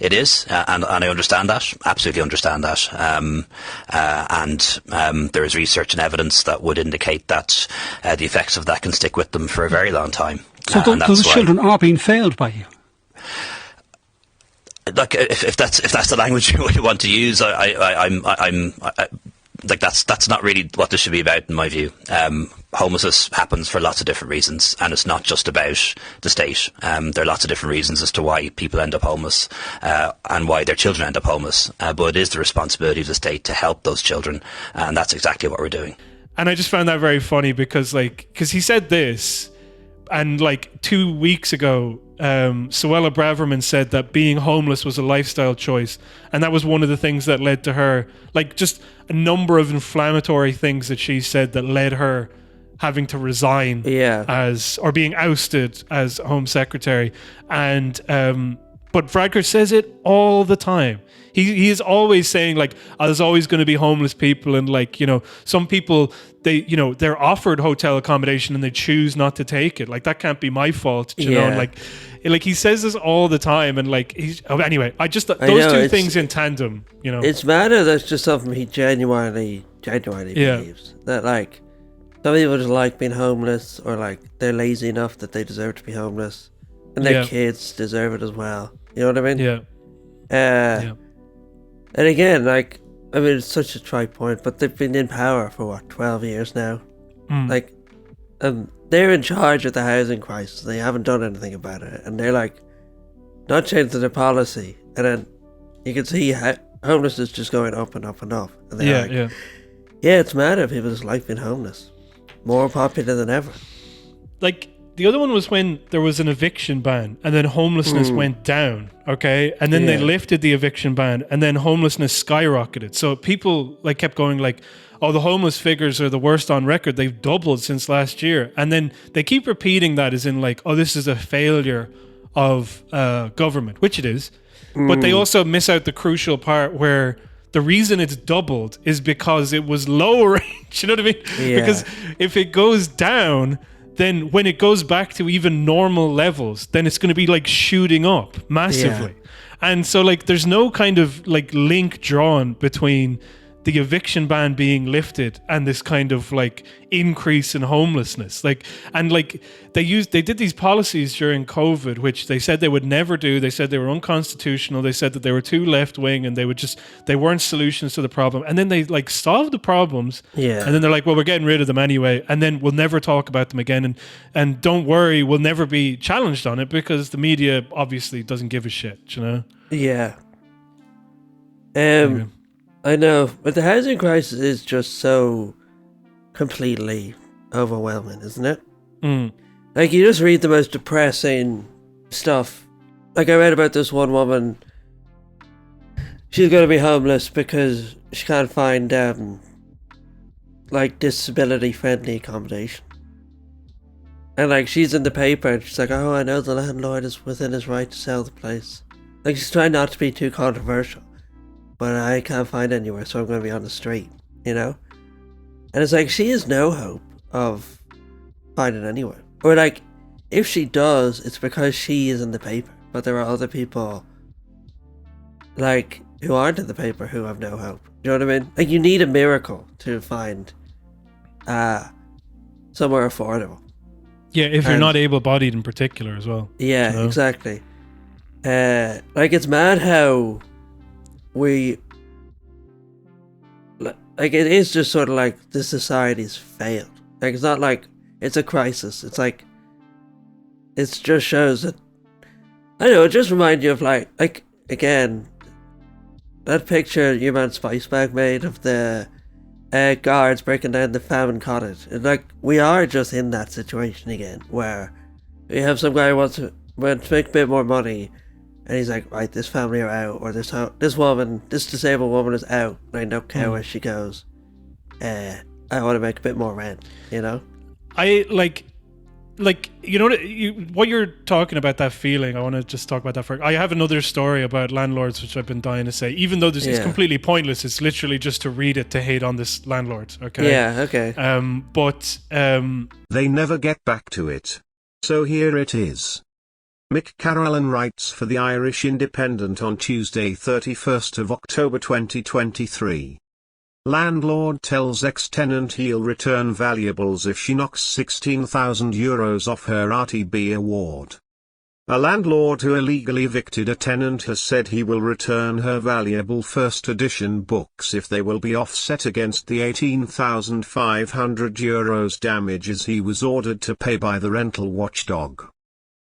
G: It is, and I understand that, absolutely understand that. And there is research and evidence that would indicate that the effects of that can stick with them for a very long time.
F: So those children are being failed by you?
G: Like, if that's the language you want to use, I'm like, that's not really what this should be about, in my view. Homelessness happens for lots of different reasons, and it's not just about the state. There are lots of different reasons as to why people end up homeless, and why their children end up homeless. But it is the responsibility of the state to help those children, and that's exactly what we're doing.
C: And I just found that very funny because he said this, and like 2 weeks ago, Suella Braverman said that being homeless was a lifestyle choice, and that was one of the things that led to her, like, just a number of inflammatory things that she said that led her having to resign or being ousted as Home Secretary. And but Radker says it all the time. He is always saying, like, there's always going to be homeless people, and like, some people, they're offered hotel accommodation and they choose not to take it. Like, that can't be my fault, you know. And like he says this all the time, and like anyway, I just those two things in tandem,
D: It's mad that that's just something he genuinely believes. That, like, Some people just like being homeless, or like they're lazy enough that they deserve to be homeless, and their kids deserve it as well. You know what I mean?
C: Yeah.
D: And again, like, I mean, it's such a trite point, but they've been in power for what, 12 years now? Like, they're in charge of the housing crisis. They haven't done anything about it, and they're like not changing their policy. And then you can see homelessness just going up and up and up. And they're yeah, it's mad if people just like being homeless. More popular than ever.
C: Like, the other one was when there was an eviction ban and then homelessness went down, okay? And then they lifted the eviction ban and then homelessness skyrocketed. So people like kept going like, oh, the homeless figures are the worst on record. They've doubled since last year. And then they keep repeating that as in like, oh, this is a failure of government, which it is. But they also miss out the crucial part where the reason it's doubled is because it was lowering. You know what I mean?
D: Yeah.
C: Because if it goes down, then when it goes back to even normal levels, then it's going to be like shooting up massively. And so like there's no kind of like link drawn between the eviction ban being lifted and this kind of like increase in homelessness. Like, and like they did these policies during COVID, which they said they would never do. They said they were unconstitutional. They said that they were too left wing and they weren't solutions to the problem. And then they like solved the problems. Yeah. And then they're like, well, we're getting rid of them anyway. And then we'll never talk about them again. And don't worry, we'll never be challenged on it because the media obviously doesn't give a shit, you know?
D: Yeah. I know, but the housing crisis is just so completely overwhelming, isn't it? Like, you just read the most depressing stuff. Like, I read about this one woman. She's going to be homeless because she can't find, like, disability-friendly accommodation. And, like, she's in the paper and she's like, oh, I know the landlord is within his right to sell the place. Like, she's trying not to be too controversial. But I can't find anywhere, so I'm going to be on the street, you know? And it's like, she has no hope of finding anywhere. Or like, if she does, it's because she is in the paper. But there are other people, like, who aren't in the paper who have no hope. You know what I mean? Like, you need a miracle to find somewhere affordable.
C: Yeah, if you're not able-bodied in particular as well.
D: Yeah,
C: you know?
D: Exactly. Like, it's mad how we, like, it is just sort of like the society's failed. Like, it's not like it's a crisis. It's like, it just shows that, I don't know, it just reminds you of like again, that picture your man Spicebag made of the guards breaking down the famine cottage. It's like, we are just in that situation again, where you have some guy who wants to make a bit more money, and he's like, right, this family are out, or this disabled woman is out, and I don't care where she goes. I want to make a bit more rent, you know?
C: I like, you know what you're talking about, that feeling. I want to just talk about that I have another story about landlords, which I've been dying to say, even though it's completely pointless. It's literally just to read it to hate on this landlord. Okay.
D: Yeah. Okay.
C: But
H: they never get back to it. So here it is. Mick Carolan writes for the Irish Independent on Tuesday 31st of October 2023. Landlord tells ex-tenant he'll return valuables if she knocks €16,000 off her RTB award. A landlord who illegally evicted a tenant has said he will return her valuable first edition books if they will be offset against the €18,500 damages he was ordered to pay by the rental watchdog.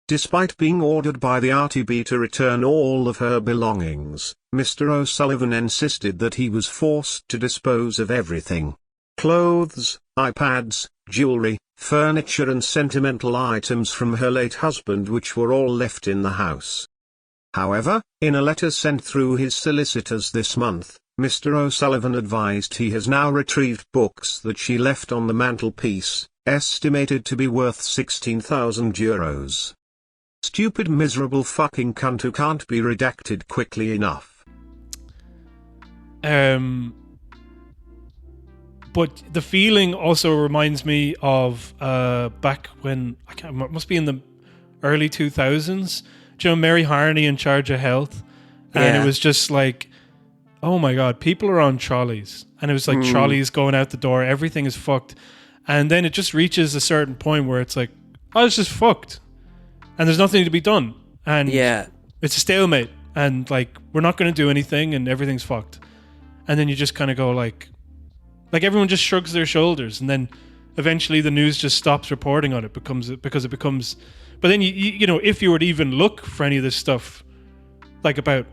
H: Despite being ordered by the RTB to return all of her belongings, Mr. O'Sullivan insisted that he was forced to dispose of everything. Clothes, iPads, jewelry, furniture and sentimental items from her late husband, which were all left in the house. However, in a letter sent through his solicitors this month, Mr. O'Sullivan advised he has now retrieved books that she left on the mantelpiece, estimated to be worth €16,000. Stupid miserable fucking cunt who can't be redacted quickly enough.
C: But the feeling also reminds me of back when, it must be in the early 2000s, do you know, Mary Harney in charge of health, and it was just like, oh my god, people are on trolleys, and it was like trolleys going out the door, everything is fucked. And then it just reaches a certain point where it's like, oh, it's just fucked. And there's nothing to be done. And it's a stalemate. And like, we're not going to do anything and everything's fucked. And then you just kind of go like everyone just shrugs their shoulders. And then eventually the news just stops reporting on it because it becomes, but then you know, if you were to even look for any of this stuff, like about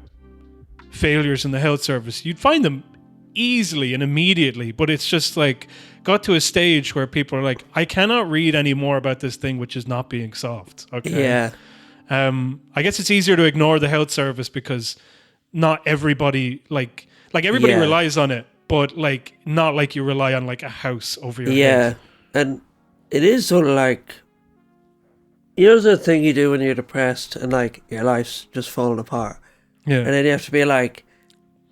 C: failures in the health service, you'd find them easily and immediately. But it's just like got to a stage where people are like, I cannot read any more about this thing which is not being solved. Okay.
D: Yeah.
C: I guess it's easier to ignore the health service because not everybody like everybody relies on it, but like not like you rely on like a house over your head.
D: And it is sort of like, you know, the thing you do when you're depressed and like your life's just falling apart.
C: Yeah.
D: And then you have to be like,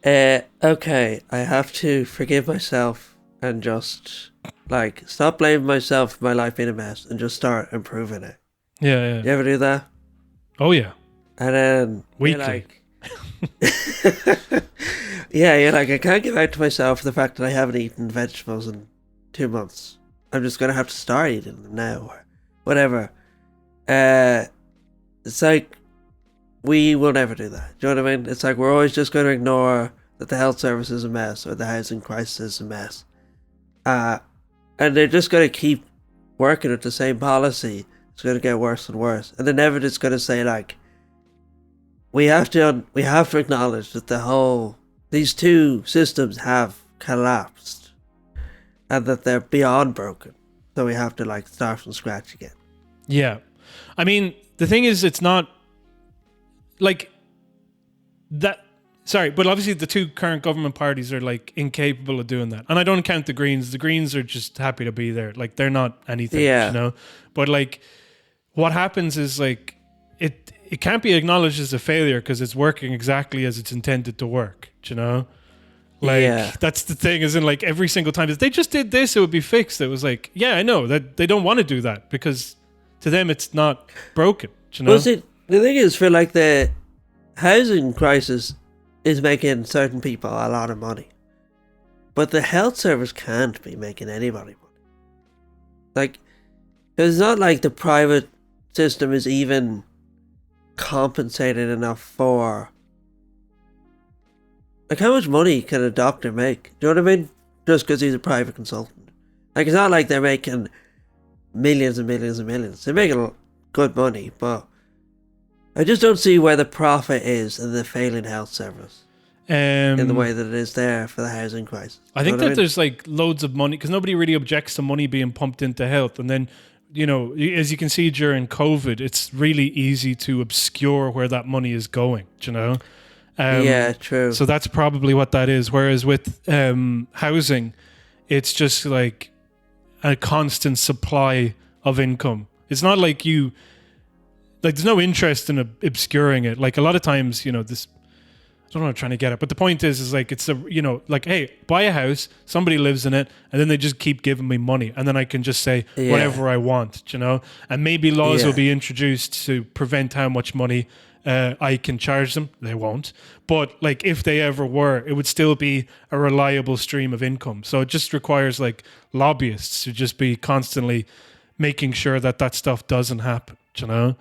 D: okay, I have to forgive myself and just like stop blaming myself for my life being a mess and just start improving it.
C: Yeah.
D: You ever do that?
C: Oh yeah.
D: And then
C: weekly.
D: You're like, I can't give out to myself for the fact that I haven't eaten vegetables in 2 months. I'm just gonna have to start eating them now or whatever. It's like we will never do that. Do you know what I mean? It's like we're always just going to ignore that the health service is a mess or the housing crisis is a mess. And they're just going to keep working with the same policy. It's going to get worse and worse. And they're never just going to say like, we have to acknowledge that these two systems have collapsed and that they're beyond broken. So we have to like start from scratch again.
C: Yeah. I mean, the thing is, it's not like that. Sorry, but obviously the two current government parties are like incapable of doing that. And I don't count the Greens. The Greens are just happy to be there. Like they're not anything, you know? But like what happens is like it can't be acknowledged as a failure because it's working exactly as it's intended to work, you know? Like that's the thing, isn't like every single time if they just did this, it would be fixed. It was like, yeah, I know that they don't want to do that because to them it's not broken, you know?
D: Well, see, the thing is, for like the housing crisis is making certain people a lot of money, but the health service can't be making anybody money. Like, it's not like the private system is even compensated enough for. Like, how much money can a doctor make? Do you know what I mean? Just because he's a private consultant. Like, it's not like they're making millions and millions and millions. They're making good money, but I just don't see where the profit is in the failing health service in the way that it is there for the housing crisis.
C: I think that there's like loads of money because nobody really objects to money being pumped into health. And then, you know, as you can see during COVID, it's really easy to obscure where that money is going, you know?
D: Yeah, true.
C: So that's probably what that is. Whereas with housing, it's just like a constant supply of income. It's not like there's no interest in obscuring it. Like a lot of times, you know, this, I don't know what I'm trying to get at, but the point is like, it's like, hey, buy a house, somebody lives in it, and then they just keep giving me money. And then I can just say whatever I want, you know? And maybe laws will be introduced to prevent how much money I can charge them. They won't. But like if they ever were, it would still be a reliable stream of income. So it just requires like lobbyists to just be constantly making sure that stuff doesn't happen, you know?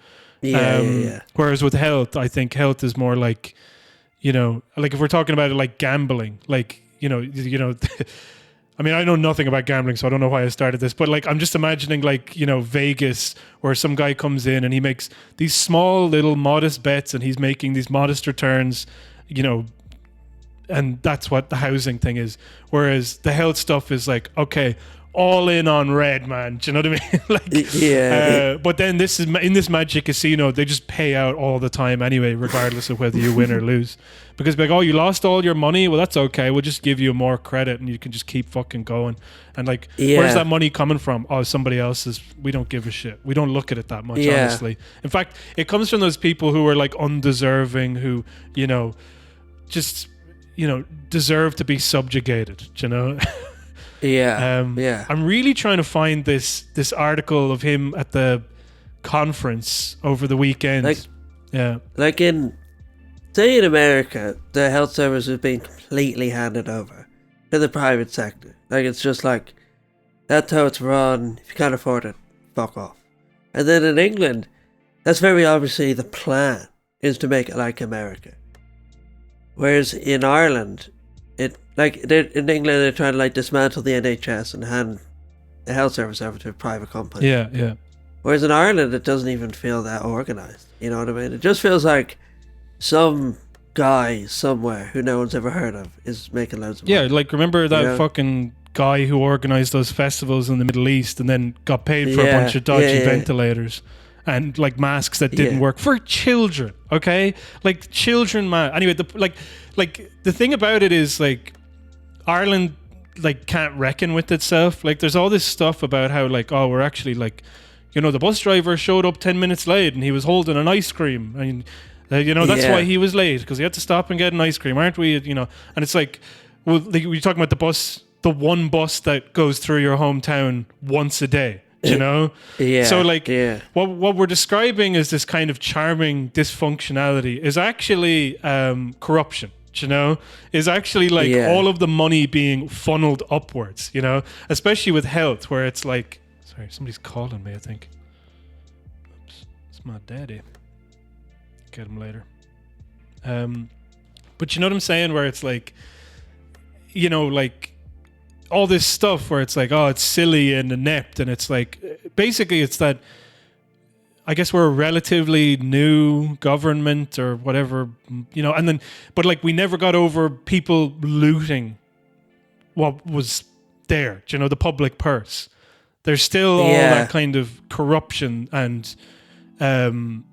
C: Whereas with health, I think health is more like, you know, like if we're talking about it like gambling, like, you know, I mean, I know nothing about gambling, so I don't know why I started this, but like, I'm just imagining like, you know, Vegas, where some guy comes in and he makes these small little modest bets and he's making these modest returns, you know, and that's what the housing thing is. Whereas the health stuff is like, okay, all in on red, man. Do you know what I mean? Like, but then this is in this Magic Casino, they just pay out all the time anyway, regardless of whether you win or lose. Because like, oh, you lost all your money. Well, that's okay. We'll just give you more credit, and you can just keep fucking going. And like, where's that money coming from? Oh, somebody else's. We don't give a shit. We don't look at it that much, honestly. In fact, it comes from those people who are like undeserving, who, you know, just, you know, deserve to be subjugated. You know. I'm really trying to find this article of him at the conference over the weekend.
D: Like in, say in America, the health service has been completely handed over to the private sector. Like it's just like, That's how it's run. If you can't afford it, fuck off. And then in England, that's very obviously the plan, is to make it like America. Whereas in Ireland, in England they're trying to like dismantle the NHS and hand the health service over to a private company.
C: Yeah, yeah.
D: Whereas in Ireland, it doesn't even feel that organised. You know what I mean? It just feels like some guy somewhere who no one's ever heard of is making loads of money.
C: Yeah, like remember that fucking guy who organised those festivals in the Middle East and then got paid for a bunch of dodgy ventilators and like masks that didn't work for children, okay? Like children, man. Anyway, the thing about it is like Ireland like can't reckon with itself. Like there's all this stuff about how like, oh, we're actually like, you know, the bus driver showed up 10 minutes late and he was holding an ice cream. I mean, you know, that's why he was late, because he had to stop and get an ice cream, aren't we? You know, and it's like, well, like, we're talking about the one bus that goes through your hometown once a day, you know? So like, what we're describing as this kind of charming dysfunctionality is actually corruption. You know, is actually like all of the money being funneled upwards, you know, especially with health, where it's like, sorry, somebody's calling me, I think. Oops, it's my daddy. Get him later. But you know what I'm saying, where it's like, you know, like all this stuff where it's like, oh, it's silly and inept, and it's like, basically it's that, I guess we're a relatively new government or whatever, you know, and then, but like we never got over people looting what was there, you know, the public purse. There's still all that kind of corruption and,
D: I mean,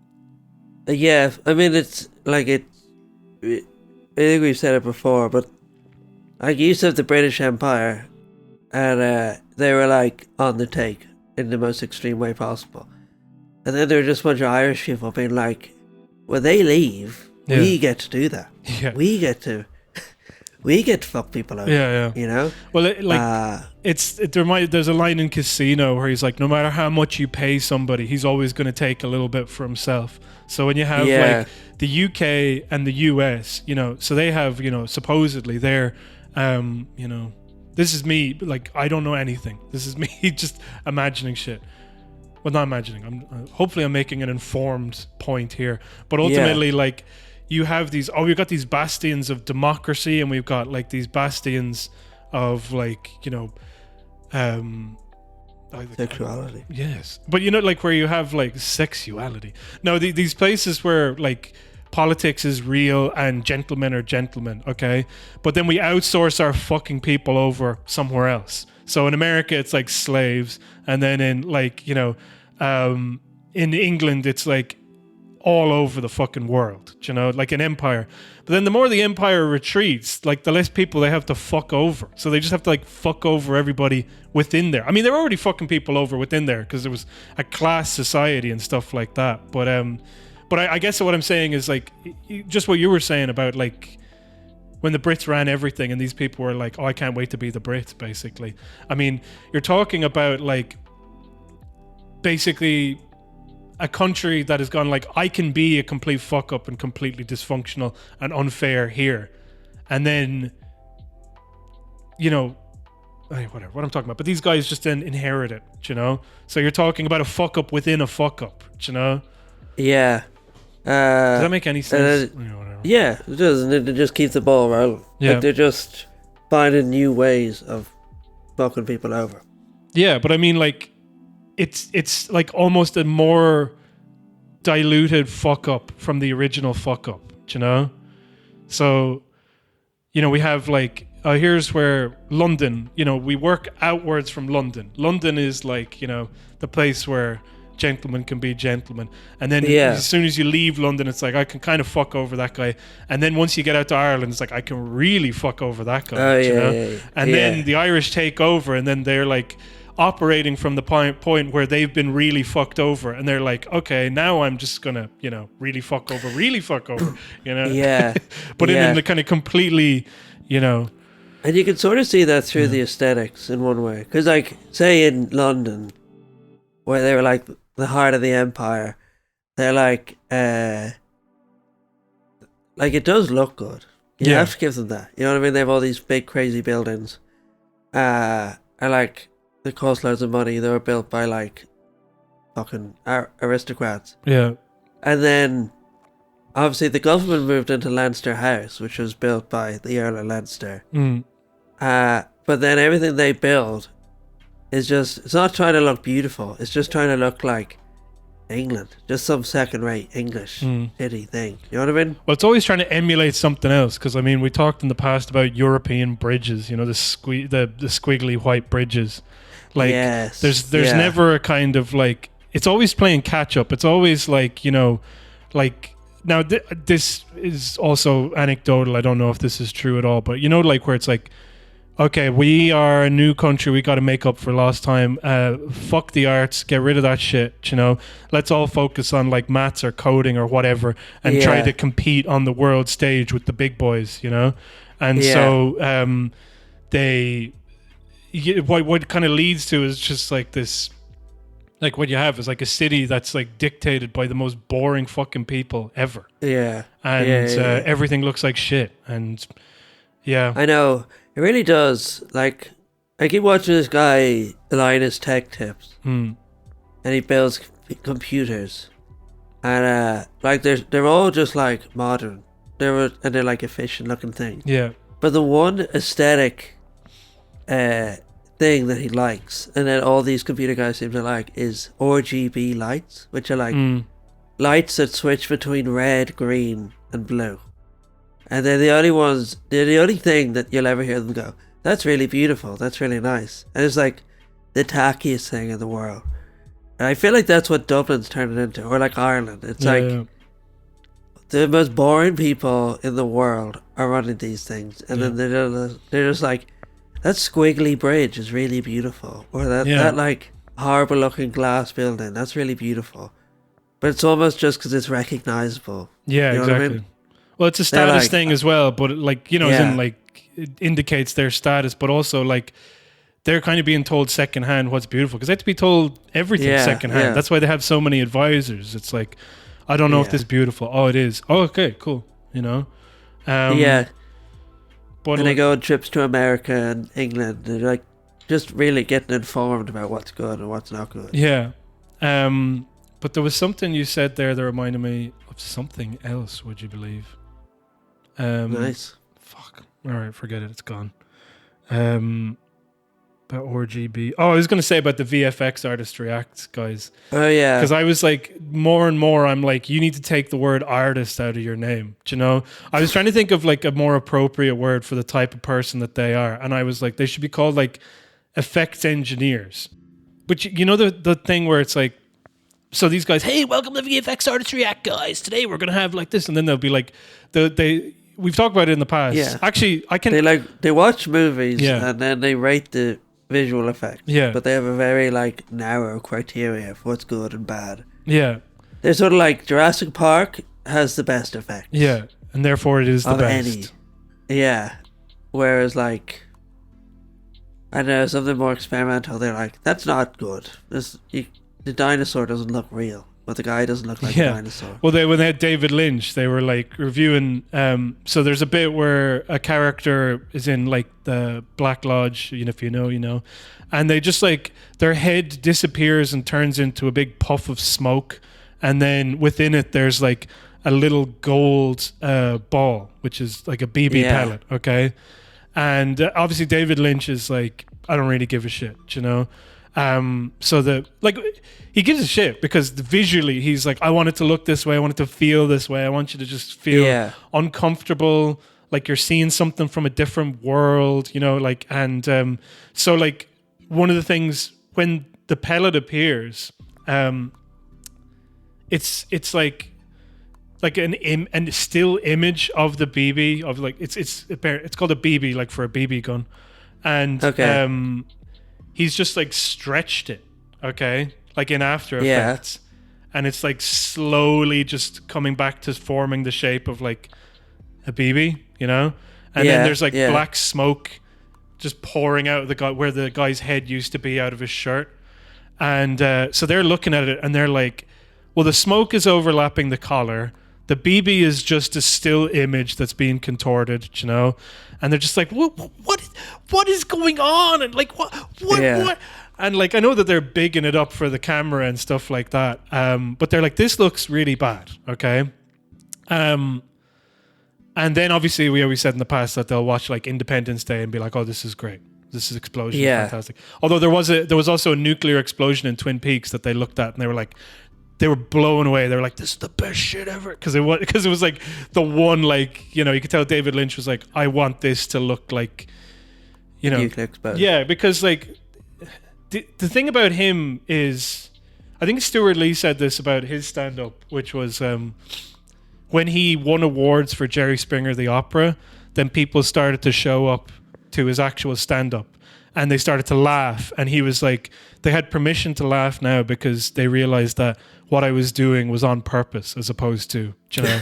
D: it's like I think we've said it before, but like you used to have the British Empire, and they were like on the take in the most extreme way possible. And then there were just a bunch of Irish people being like, when they leave, we get to do that.
C: Yeah.
D: We get to fuck people over.
C: Yeah.
D: You know?
C: Well, there's a line in Casino where he's like, no matter how much you pay somebody, he's always going to take a little bit for himself. So when you have like the UK and the US, you know, so they have, you know, supposedly they're, you know, this is me, like, I don't know anything. This is me just imagining shit. Well, not imagining. Hopefully I'm making an informed point here. But ultimately, like, you have these, we've got these bastions of democracy, and we've got like these bastions of like, you know,
D: sexuality.
C: Yes. But you know, like where you have like sexuality. No, these places where like politics is real and gentlemen are gentlemen, okay? But then we outsource our fucking people over somewhere else. So in America, it's like slaves. And then in like, you know, in England, it's like all over the fucking world, you know, like an empire. But then the more the empire retreats, like the less people they have to fuck over. So they just have to like fuck over everybody within there. I mean, they're already fucking people over within there because there was a class society and stuff like that. But I guess what I'm saying is like, just what you were saying about like, when the Brits ran everything and these people were like, oh, I can't wait to be the Brits, basically. I mean, you're talking about like, basically a country that has gone like, I can be a complete fuck up and completely dysfunctional and unfair here. And then, you know, whatever, what I'm talking about. But these guys just then inherit it, you know? So you're talking about a fuck up within a fuck up, you know?
D: Yeah.
C: Does that make any sense?
D: Yeah, it does, and it just keeps the ball rolling.
C: Yeah.
D: Like they're just finding new ways of fucking people over.
C: Yeah, but I mean, like, it's like almost a more diluted fuck up from the original fuck up, you know? So, you know, we have like, here's where London, you know, we work outwards from London. London is like, you know, the place where gentlemen can be gentlemen, and then as soon as you leave London, it's like I can kind of fuck over that guy, and then once you get out to Ireland, it's like I can really fuck over that guy. And then the Irish take over, and then they're like operating from the point where they've been really fucked over, and they're like, okay, now I'm just gonna, you know, really fuck over, you know. But in the kind of completely, you know.
D: And you can sort of see that through the aesthetics in one way, because like say in London, where they were like the heart of the empire, they're like it does look good. You have to give them that. You know what I mean? They have all these big crazy buildings, and like that cost loads of money. They were built by like fucking aristocrats.
C: Yeah.
D: And then obviously the government moved into Leinster House, which was built by the Earl of Leinster. But then everything they build is just, it's not trying to look beautiful. It's just trying to look like England. Just some second-rate English shitty thing. You know what I mean?
C: Well, it's always trying to emulate something else. Because, I mean, we talked in the past about European bridges, you know, the squiggly white bridges. Like,
D: yes.
C: there's never a kind of, like, it's always playing catch-up. It's always, like, you know, like, now this is also anecdotal. I don't know if this is true at all. But, you know, like, where it's like, okay, we are a new country. We got to make up for lost time. Fuck the arts. Get rid of that shit. You know, let's all focus on like maths or coding or whatever, and try to compete on the world stage with the big boys. You know, and so what kind of leads to is just like this. Like what you have is like a city that's like dictated by the most boring fucking people ever.
D: Yeah,
C: and everything looks like shit. And yeah,
D: I know. It really does. Like, I keep watching this guy, Linus Tech Tips, and he builds computers, and like they're all just like modern. They're like efficient looking things.
C: Yeah.
D: But the one aesthetic thing that he likes, and that all these computer guys seem to like, is RGB lights, which are like lights that switch between red, green, and blue. And they're the only thing that you'll ever hear them go, that's really beautiful, that's really nice. And it's like the tackiest thing in the world. And I feel like that's what Dublin's turning into, or like Ireland. It's the most boring people in the world are running these things. And then they're just like, that squiggly bridge is really beautiful. Or that like horrible looking glass building, that's really beautiful. But it's almost just because it's recognizable.
C: Yeah,
D: you know
C: exactly.
D: what I mean?
C: Well, it's a status thing as well, but like, you know, as in like it indicates their status, but also like they're kind of being told secondhand what's beautiful because they have to be told everything secondhand. Yeah. That's why they have so many advisors. It's like, I don't know if this is beautiful. Oh, it is. Oh, okay, cool. You know?
D: But and they go on trips to America and England. They're like just really getting informed about what's good and what's not good.
C: Yeah. But there was something you said there that reminded me of something else, would you believe?
D: Nice.
C: Fuck. All right, forget it. It's gone. About RGB. Oh, I was going to say about the VFX artistry acts, guys.
D: Oh, yeah.
C: Because I was like, more and more, I'm like, you need to take the word artist out of your name. Do you know? I was trying to think of like a more appropriate word for the type of person that they are. And I was like, they should be called like effects engineers. But you know the thing where it's like, so these guys, hey, welcome to the VFX Artistry Act, guys. Today we're going to have like this. And then they'll be like, we've talked about it in the past.
D: Yeah.
C: Actually,
D: they watch movies and then they rate the visual effects.
C: Yeah.
D: But they have a very like narrow criteria for what's good and bad.
C: Yeah.
D: They're sort of like Jurassic Park has the best effects.
C: Yeah. And therefore it is the best.
D: Yeah. Whereas like, I don't know, something more experimental, they're like, that's not good. The dinosaur doesn't look real, but the guy doesn't look like a dinosaur.
C: Well, when they had David Lynch, they were like reviewing. So there's a bit where a character is in like the Black Lodge, you know, if you know, you know, and they just like their head disappears and turns into a big puff of smoke, and then within it there's like a little gold ball, which is like a BB pellet, okay, and obviously David Lynch is like, I don't really give a shit, you know. So he gives a shit because visually he's like, I want it to look this way, I want it to feel this way, I want you to just feel uncomfortable, like you're seeing something from a different world, you know, like, and so like one of the things when the pellet appears, it's like an still image of the BB of like it's called a BB, like for a BB gun, and he's just like stretched it, okay, like in After Effects, and it's like slowly just coming back to forming the shape of like a BB, you know, and then there's like black smoke just pouring out of the guy where the guy's head used to be out of his shirt, and so they're looking at it and they're like, well, the smoke is overlapping the collar. The BB is just a still image that's being contorted, you know, and they're just like, what is going on? And like, what? And like I know that they're bigging it up for the camera and stuff like that, but they're like, this looks really bad, okay? And then obviously we always said in the past that they'll watch like Independence Day and be like, oh, this is great, this is explosion, fantastic. Although there was also a nuclear explosion in Twin Peaks that they looked at and they were like, they were blown away. They were like, this is the best shit ever, because it was like the one, like, you know, you could tell David Lynch was like, I want this to look like, you know,
D: nuclear explosion.
C: Yeah, because like the thing about him is, I think Stuart Lee said this about his stand-up, which was when he won awards for Jerry Springer the Opera, then people started to show up to his actual stand-up and they started to laugh, and he was like, they had permission to laugh now because they realized that what I was doing was on purpose as opposed to, you know.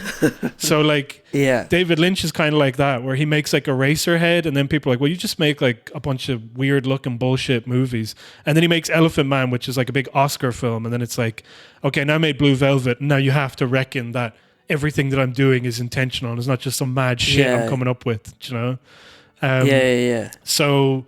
C: So like,
D: yeah,
C: David Lynch is kind of like that, where he makes like Eraserhead, and then people are like, well, you just make like a bunch of weird looking bullshit movies. And then he makes Elephant Man, which is like a big Oscar film, and then it's like, okay, now I made Blue Velvet, and now you have to reckon that everything that I'm doing is intentional. It's not just some mad shit I'm coming up with, you know. So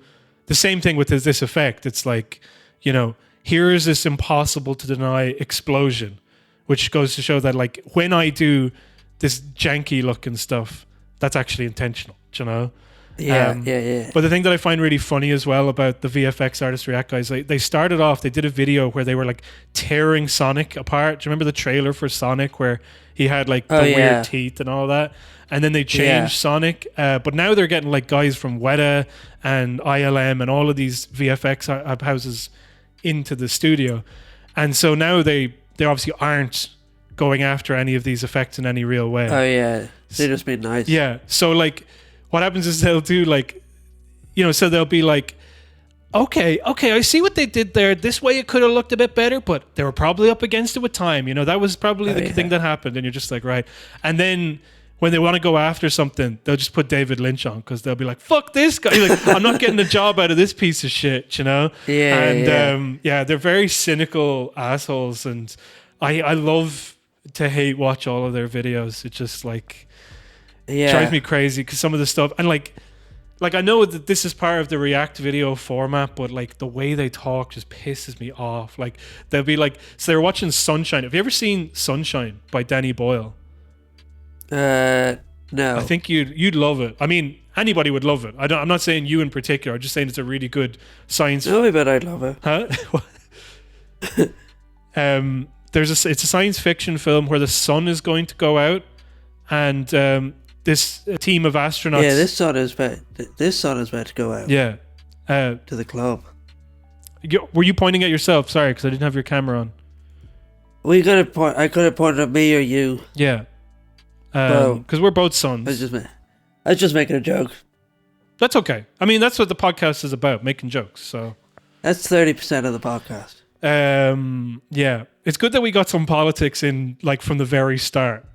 C: the same thing with this effect. It's like, you know, here's this impossible to deny explosion, which goes to show that like when I do this janky looking stuff, that's actually intentional, you know? But the thing that I find really funny as well about the VFX Artist React guys, they started off, they did a video where they were like tearing Sonic apart. Do you remember the trailer for Sonic where he had like the weird teeth and all that? And then they changed Sonic, but now they're getting like guys from Weta and ILM and all of these VFX houses into the studio, and so now they obviously aren't going after any of these effects in any real way.
D: They just been nice.
C: So like what happens is they'll do like, you know, so they'll be like, okay, I see what they did there. This way it could have looked a bit better, but they were probably up against it with time, you know, that was probably the thing that happened. And you're just like, right. And then when they want to go after something, they'll just put David Lynch on, because they'll be like, fuck this guy. Like, I'm not getting a job out of this piece of shit, you know? They're very cynical assholes, and I love to hate watch all of their videos. It just like drives me crazy, because some of the stuff, and like I know that this is part of the React video format, but like the way they talk just pisses me off. Like they'll be like, so they're watching Sunshine. Have you ever seen Sunshine by Danny Boyle?
D: No.
C: I think you'd love it. I mean, anybody would love it. I'm not saying you in particular. I'm just saying it's a really good science.
D: No, I bet I'd love it.
C: Huh? It's a science fiction film where the sun is going to go out, and this team of astronauts.
D: Yeah, this sun is about to go out.
C: Yeah,
D: to the club.
C: Were you pointing at yourself? Sorry, because I didn't have your camera on.
D: Well, you could have I could have pointed at me or you.
C: Yeah. Because we're both sons.
D: I was just making a joke.
C: That's okay. I mean, that's what the podcast is about, making jokes. So
D: that's 30% of the podcast.
C: Yeah, it's good that we got some politics in, like, from the very start.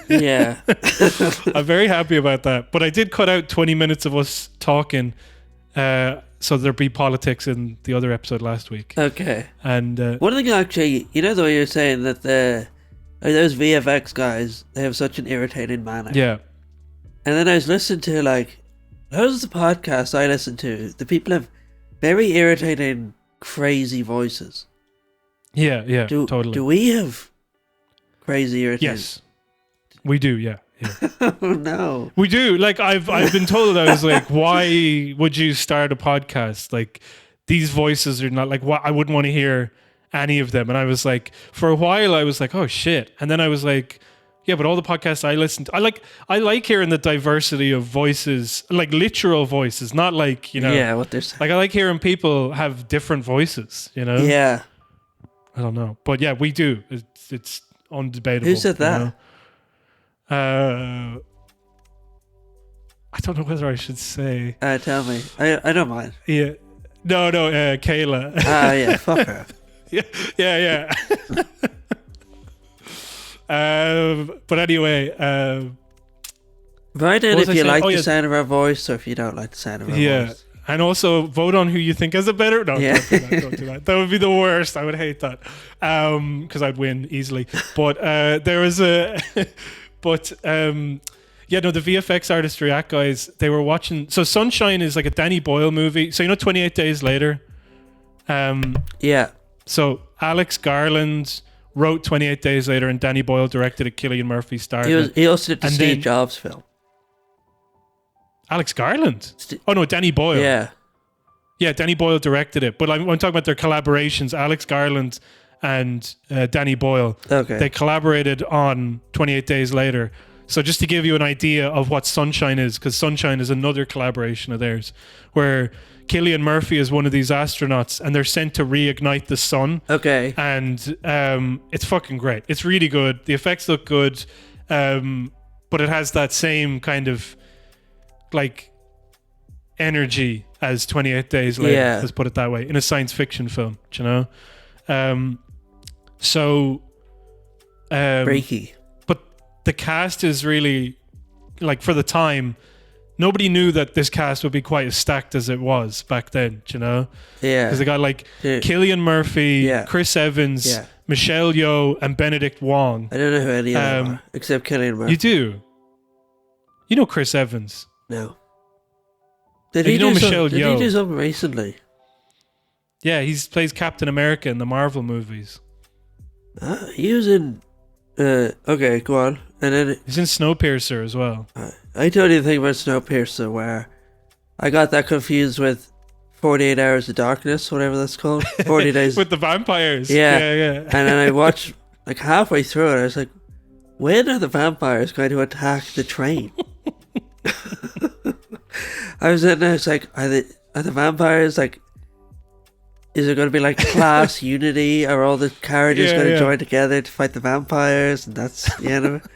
D: Yeah.
C: I'm very happy about that. But I did cut out 20 minutes of us talking, so there'd be politics in the other episode last week.
D: Okay.
C: And
D: one thing, actually, you know the way you're saying that those VFX guys, they have such an irritating manner.
C: Yeah.
D: And then I was listening to, like, those are the podcasts I listen to. The people have very irritating, crazy voices.
C: Yeah, totally.
D: Do we have crazy irritating?
C: Yes, we do. Yeah.
D: Oh no,
C: we do. Like I've been told, I was like, why would you start a podcast? Like these voices are not like what I wouldn't want to hear any of them. And I was like, for a while, I was like, oh shit. And then I was like, yeah, but all the podcasts I listen to, I like hearing the diversity of voices, like literal voices, not like, you know,
D: yeah, what they're saying.
C: Like I like hearing people have different voices, you know?
D: Yeah.
C: I don't know. But yeah, we do. It's undebatable.
D: Who said that?
C: You know? I don't know whether I should say.
D: Tell me. I don't mind.
C: Yeah. No, Kayla.
D: Yeah, fuck her.
C: Yeah. But anyway,
D: write in if you like the sound of our voice or if you don't like the sound of our voice.
C: And also vote on who you think has a better. No,
D: yeah.
C: Don't do that. That would be the worst. I would hate that because I'd win easily. But there was a, but yeah, no, the VFX Artist React guys, they were watching. So Sunshine is like a Danny Boyle movie. So you know, 28 Days Later.
D: Yeah.
C: So Alex Garland wrote 28 Days Later, and Danny Boyle directed it. Cillian Murphy starred.
D: He also did the
C: And
D: Steve
C: then-
D: Jobs film.
C: Alex Garland. Oh no, Danny Boyle.
D: Yeah.
C: Yeah, Danny Boyle directed it. But I'm talking about their collaborations. Alex Garland and Danny Boyle.
D: Okay.
C: They collaborated on 28 Days Later. So just to give you an idea of what Sunshine is, because Sunshine is another collaboration of theirs, where Cillian Murphy is one of these astronauts and they're sent to reignite the sun.
D: Okay.
C: And it's fucking great. It's really good. The effects look good. But it has that same kind of like energy as 28 Days Later,
D: Yeah.
C: let's put it that way, in a science fiction film, do you know?
D: Breaky.
C: But the cast is really, like, for the time, nobody knew that this cast would be quite as stacked as it was back then, do you know?
D: Yeah.
C: Because they got like
D: Yeah.
C: Cillian Murphy,
D: Yeah.
C: Chris Evans,
D: Yeah.
C: Michelle Yeoh, and Benedict Wong.
D: I don't know who any of them are, except Cillian Murphy.
C: You do? You know Chris Evans?
D: No. Did
C: You
D: he
C: know
D: do
C: Michelle
D: Did he
C: Yeoh?
D: do something recently?
C: Yeah, he plays Captain America in the Marvel movies.
D: He was in... okay, go on. And then
C: He's in Snowpiercer as well.
D: I told you the thing about Snowpiercer where I got that confused with 48 Hours of Darkness, whatever that's called. 40 Days.
C: With the vampires.
D: Yeah.
C: Yeah.
D: And then I watched, like, halfway through it, I was like, when are the vampires going to attack the train? I was in there, I was like, are the vampires, like, is it going to be like class unity? Are all the characters
C: Yeah,
D: going to
C: yeah.
D: join together to fight the vampires? And that's the end of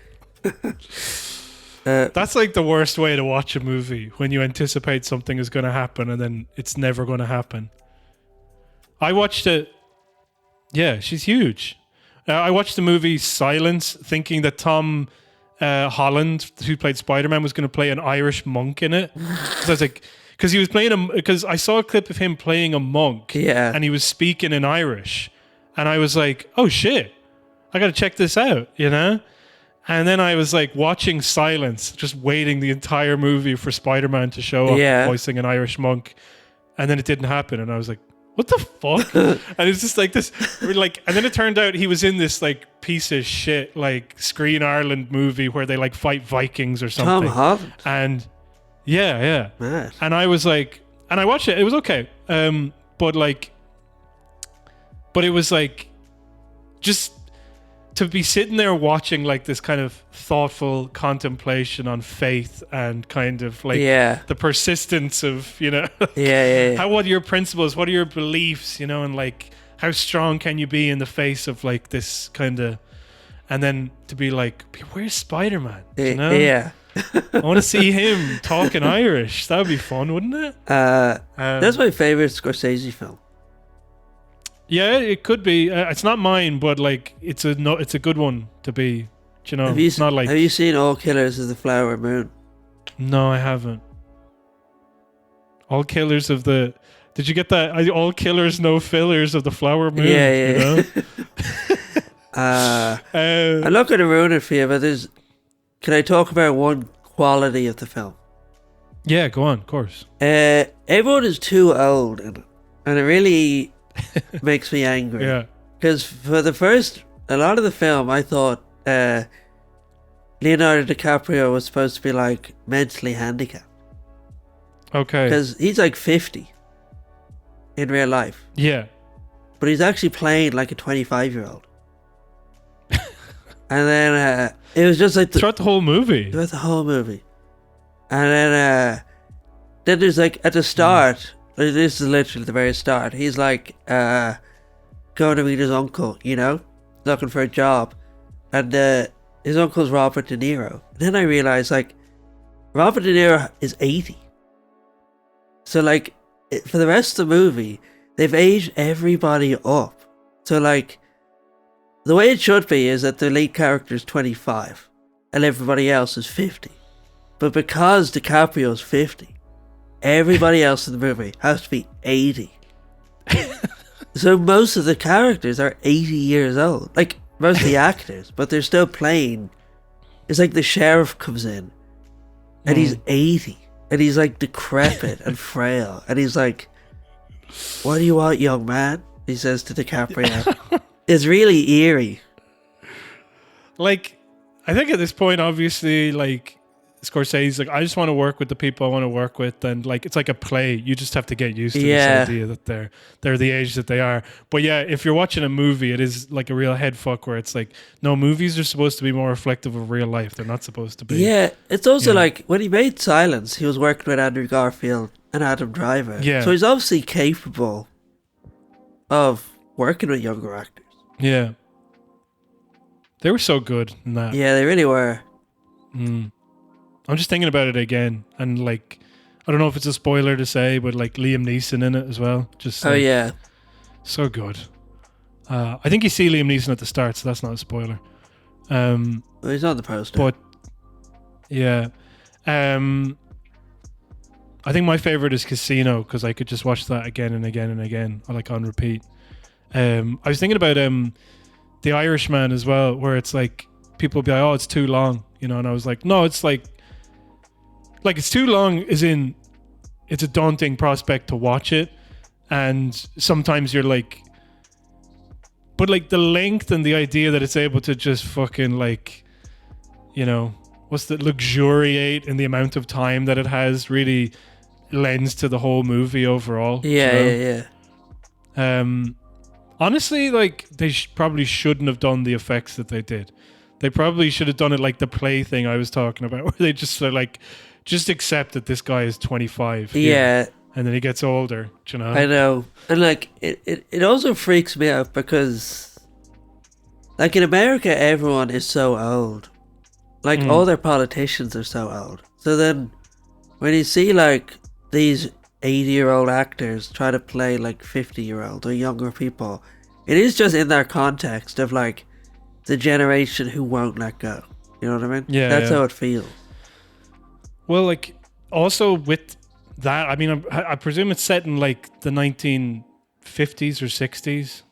D: it.
C: That's like the worst way to watch a movie, when you anticipate something is going to happen and then it's never going to happen. I watched it. Yeah, she's huge. I watched the movie Silence thinking that Tom Holland, who played Spider-Man, was going to play an Irish monk in it. So I was like, because he was playing because I saw a clip of him playing a monk,
D: Yeah.
C: and he was speaking in Irish, and I was like, oh shit, I got to check this out, you know. And then I was like watching Silence, just waiting the entire movie for Spider-Man to show up
D: Yeah.
C: voicing an Irish monk, and then it didn't happen, and I was like, what the fuck? And it's just like this, like, and then it turned out he was in this like piece of shit like Screen Ireland movie where they like fight Vikings or
D: Tom
C: something.
D: Holland.
C: And yeah.
D: Mad.
C: And I was like, and I watched it. It was okay. But it was like, just to be sitting there watching like this kind of thoughtful contemplation on faith and kind of like
D: Yeah.
C: the persistence of, you know,
D: Yeah.
C: what are your principles? What are your beliefs? You know, and like, how strong can you be in the face of like this kind of, and then to be like, where's Spider-Man? You know?
D: Yeah.
C: I want to see him talking Irish. That would be fun, wouldn't it?
D: That's my favorite Scorsese film.
C: Yeah, it could be. It's not mine, but like it's a good one to be. You know,
D: Have you,
C: it's not like.
D: have you seen All Killers of the Flower Moon?
C: No, I haven't. All Killers of the. Did you get that? All Killers, No Fillers of the Flower Moon.
D: Yeah.
C: You know?
D: I'm not going to ruin it for you, but can I talk about one quality of the film?
C: Yeah, go on, of course.
D: Everyone is too old in it, and it really makes me angry.
C: Yeah.
D: Because for a lot of the film, I thought Leonardo DiCaprio was supposed to be like mentally handicapped.
C: Okay.
D: Because he's like 50 in real life.
C: Yeah.
D: But he's actually playing like a 25-year-old. And then it was just like
C: Throughout the whole movie.
D: throughout the whole movie. And then there's like at the start, this is literally the very start, he's like going to meet his uncle, you know, looking for a job. And his uncle's Robert De Niro. And then I realized like Robert De Niro is 80. So like for the rest of the movie, they've aged everybody up. So like the way it should be is that the lead character is 25 and everybody else is 50. But because DiCaprio's 50, everybody else in the movie has to be 80. So most of the characters are 80 years old. Like most of the actors, but they're still playing. It's like the sheriff comes in and he's 80 and he's like decrepit and frail and he's like, What do you want, young man? He says to DiCaprio. It's really eerie.
C: Like, I think at this point, obviously, like, Scorsese's like, I just want to work with the people I want to work with, and like, it's like a play. You just have to get used to this idea that they're the age that they are. But yeah, if you're watching a movie, it is like a real head fuck where it's like, no, movies are supposed to be more reflective of real life. They're not supposed to be.
D: Yeah, it's also like when he made Silence, he was working with Andrew Garfield and Adam Driver.
C: Yeah.
D: So he's obviously capable of working with younger actors.
C: Yeah. They were so good in that.
D: Yeah, they really were.
C: I'm just thinking about it again, and like, I don't know if it's a spoiler to say, but like Liam Neeson in it as well. Just
D: Oh
C: like,
D: yeah.
C: so good. I think you see Liam Neeson at the start, so that's not a spoiler.
D: Well, he's on the poster.
C: But yeah, I think my favorite is Casino because I could just watch that again and again and again, like on repeat. I was thinking about The Irishman as well, where it's like people be like, "Oh, it's too long," you know, and I was like, "No, it's like it's too long." As in, it's a daunting prospect to watch it, and sometimes you're like, but like the length and the idea that it's able to just fucking like, you know, luxuriate in the amount of time that it has really lends to the whole movie overall.
D: Yeah,
C: you know?
D: yeah.
C: Honestly, like they probably shouldn't have done the effects that they did. They probably should have done it like the play thing I was talking about, where they just like just accept that this guy is 25.
D: Yeah.
C: And then he gets older, you know?
D: I know. And like it also freaks me out because like in America everyone is so old. Like all their politicians are so old. So then when you see like these 80-year-old actors try to play like 50-year-old or younger people, it is just in their context of like the generation who won't let go. You know what I mean?
C: Yeah.
D: That's how it feels.
C: Well, like also with that, I mean, I presume it's set in like the 1950s or 60s.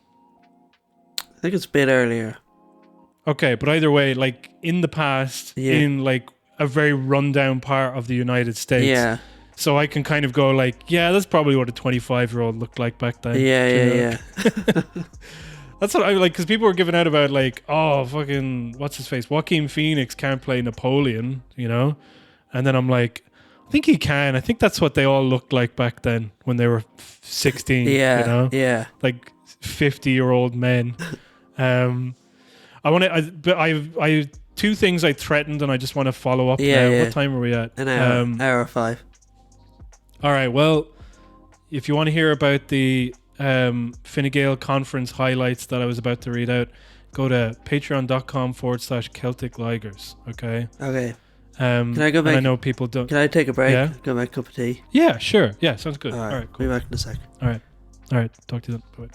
D: I think it's a bit earlier.
C: Okay, but either way, like in the past, in like a very rundown part of the United States.
D: Yeah.
C: So I can kind of go like, yeah, that's probably what a 25-year-old looked like back then.
D: Yeah.
C: That's what I like, because people were giving out about like, oh, fucking, what's his face? Joaquin Phoenix can't play Napoleon, you know? And then I'm like, I think he can. I think that's what they all looked like back then when they were 16,
D: Yeah.
C: you know?
D: Yeah.
C: Like 50-year-old men. I two things I threatened and I just want to follow up now.
D: Yeah.
C: What time are we at?
D: An hour. Hour 5.
C: All right. Well, if you want to hear about the Fine Gael conference highlights that I was about to read out, go to patreon.com/Celtic Ligers. Okay.
D: Okay.
C: Can
D: I go back?
C: I know people don't.
D: Can I take a break?
C: Yeah?
D: Go make a cup of tea?
C: Yeah, sure. Yeah, sounds good.
D: All right.
C: Cool.
D: Be back in a sec.
C: All right. Talk to you then. Bye.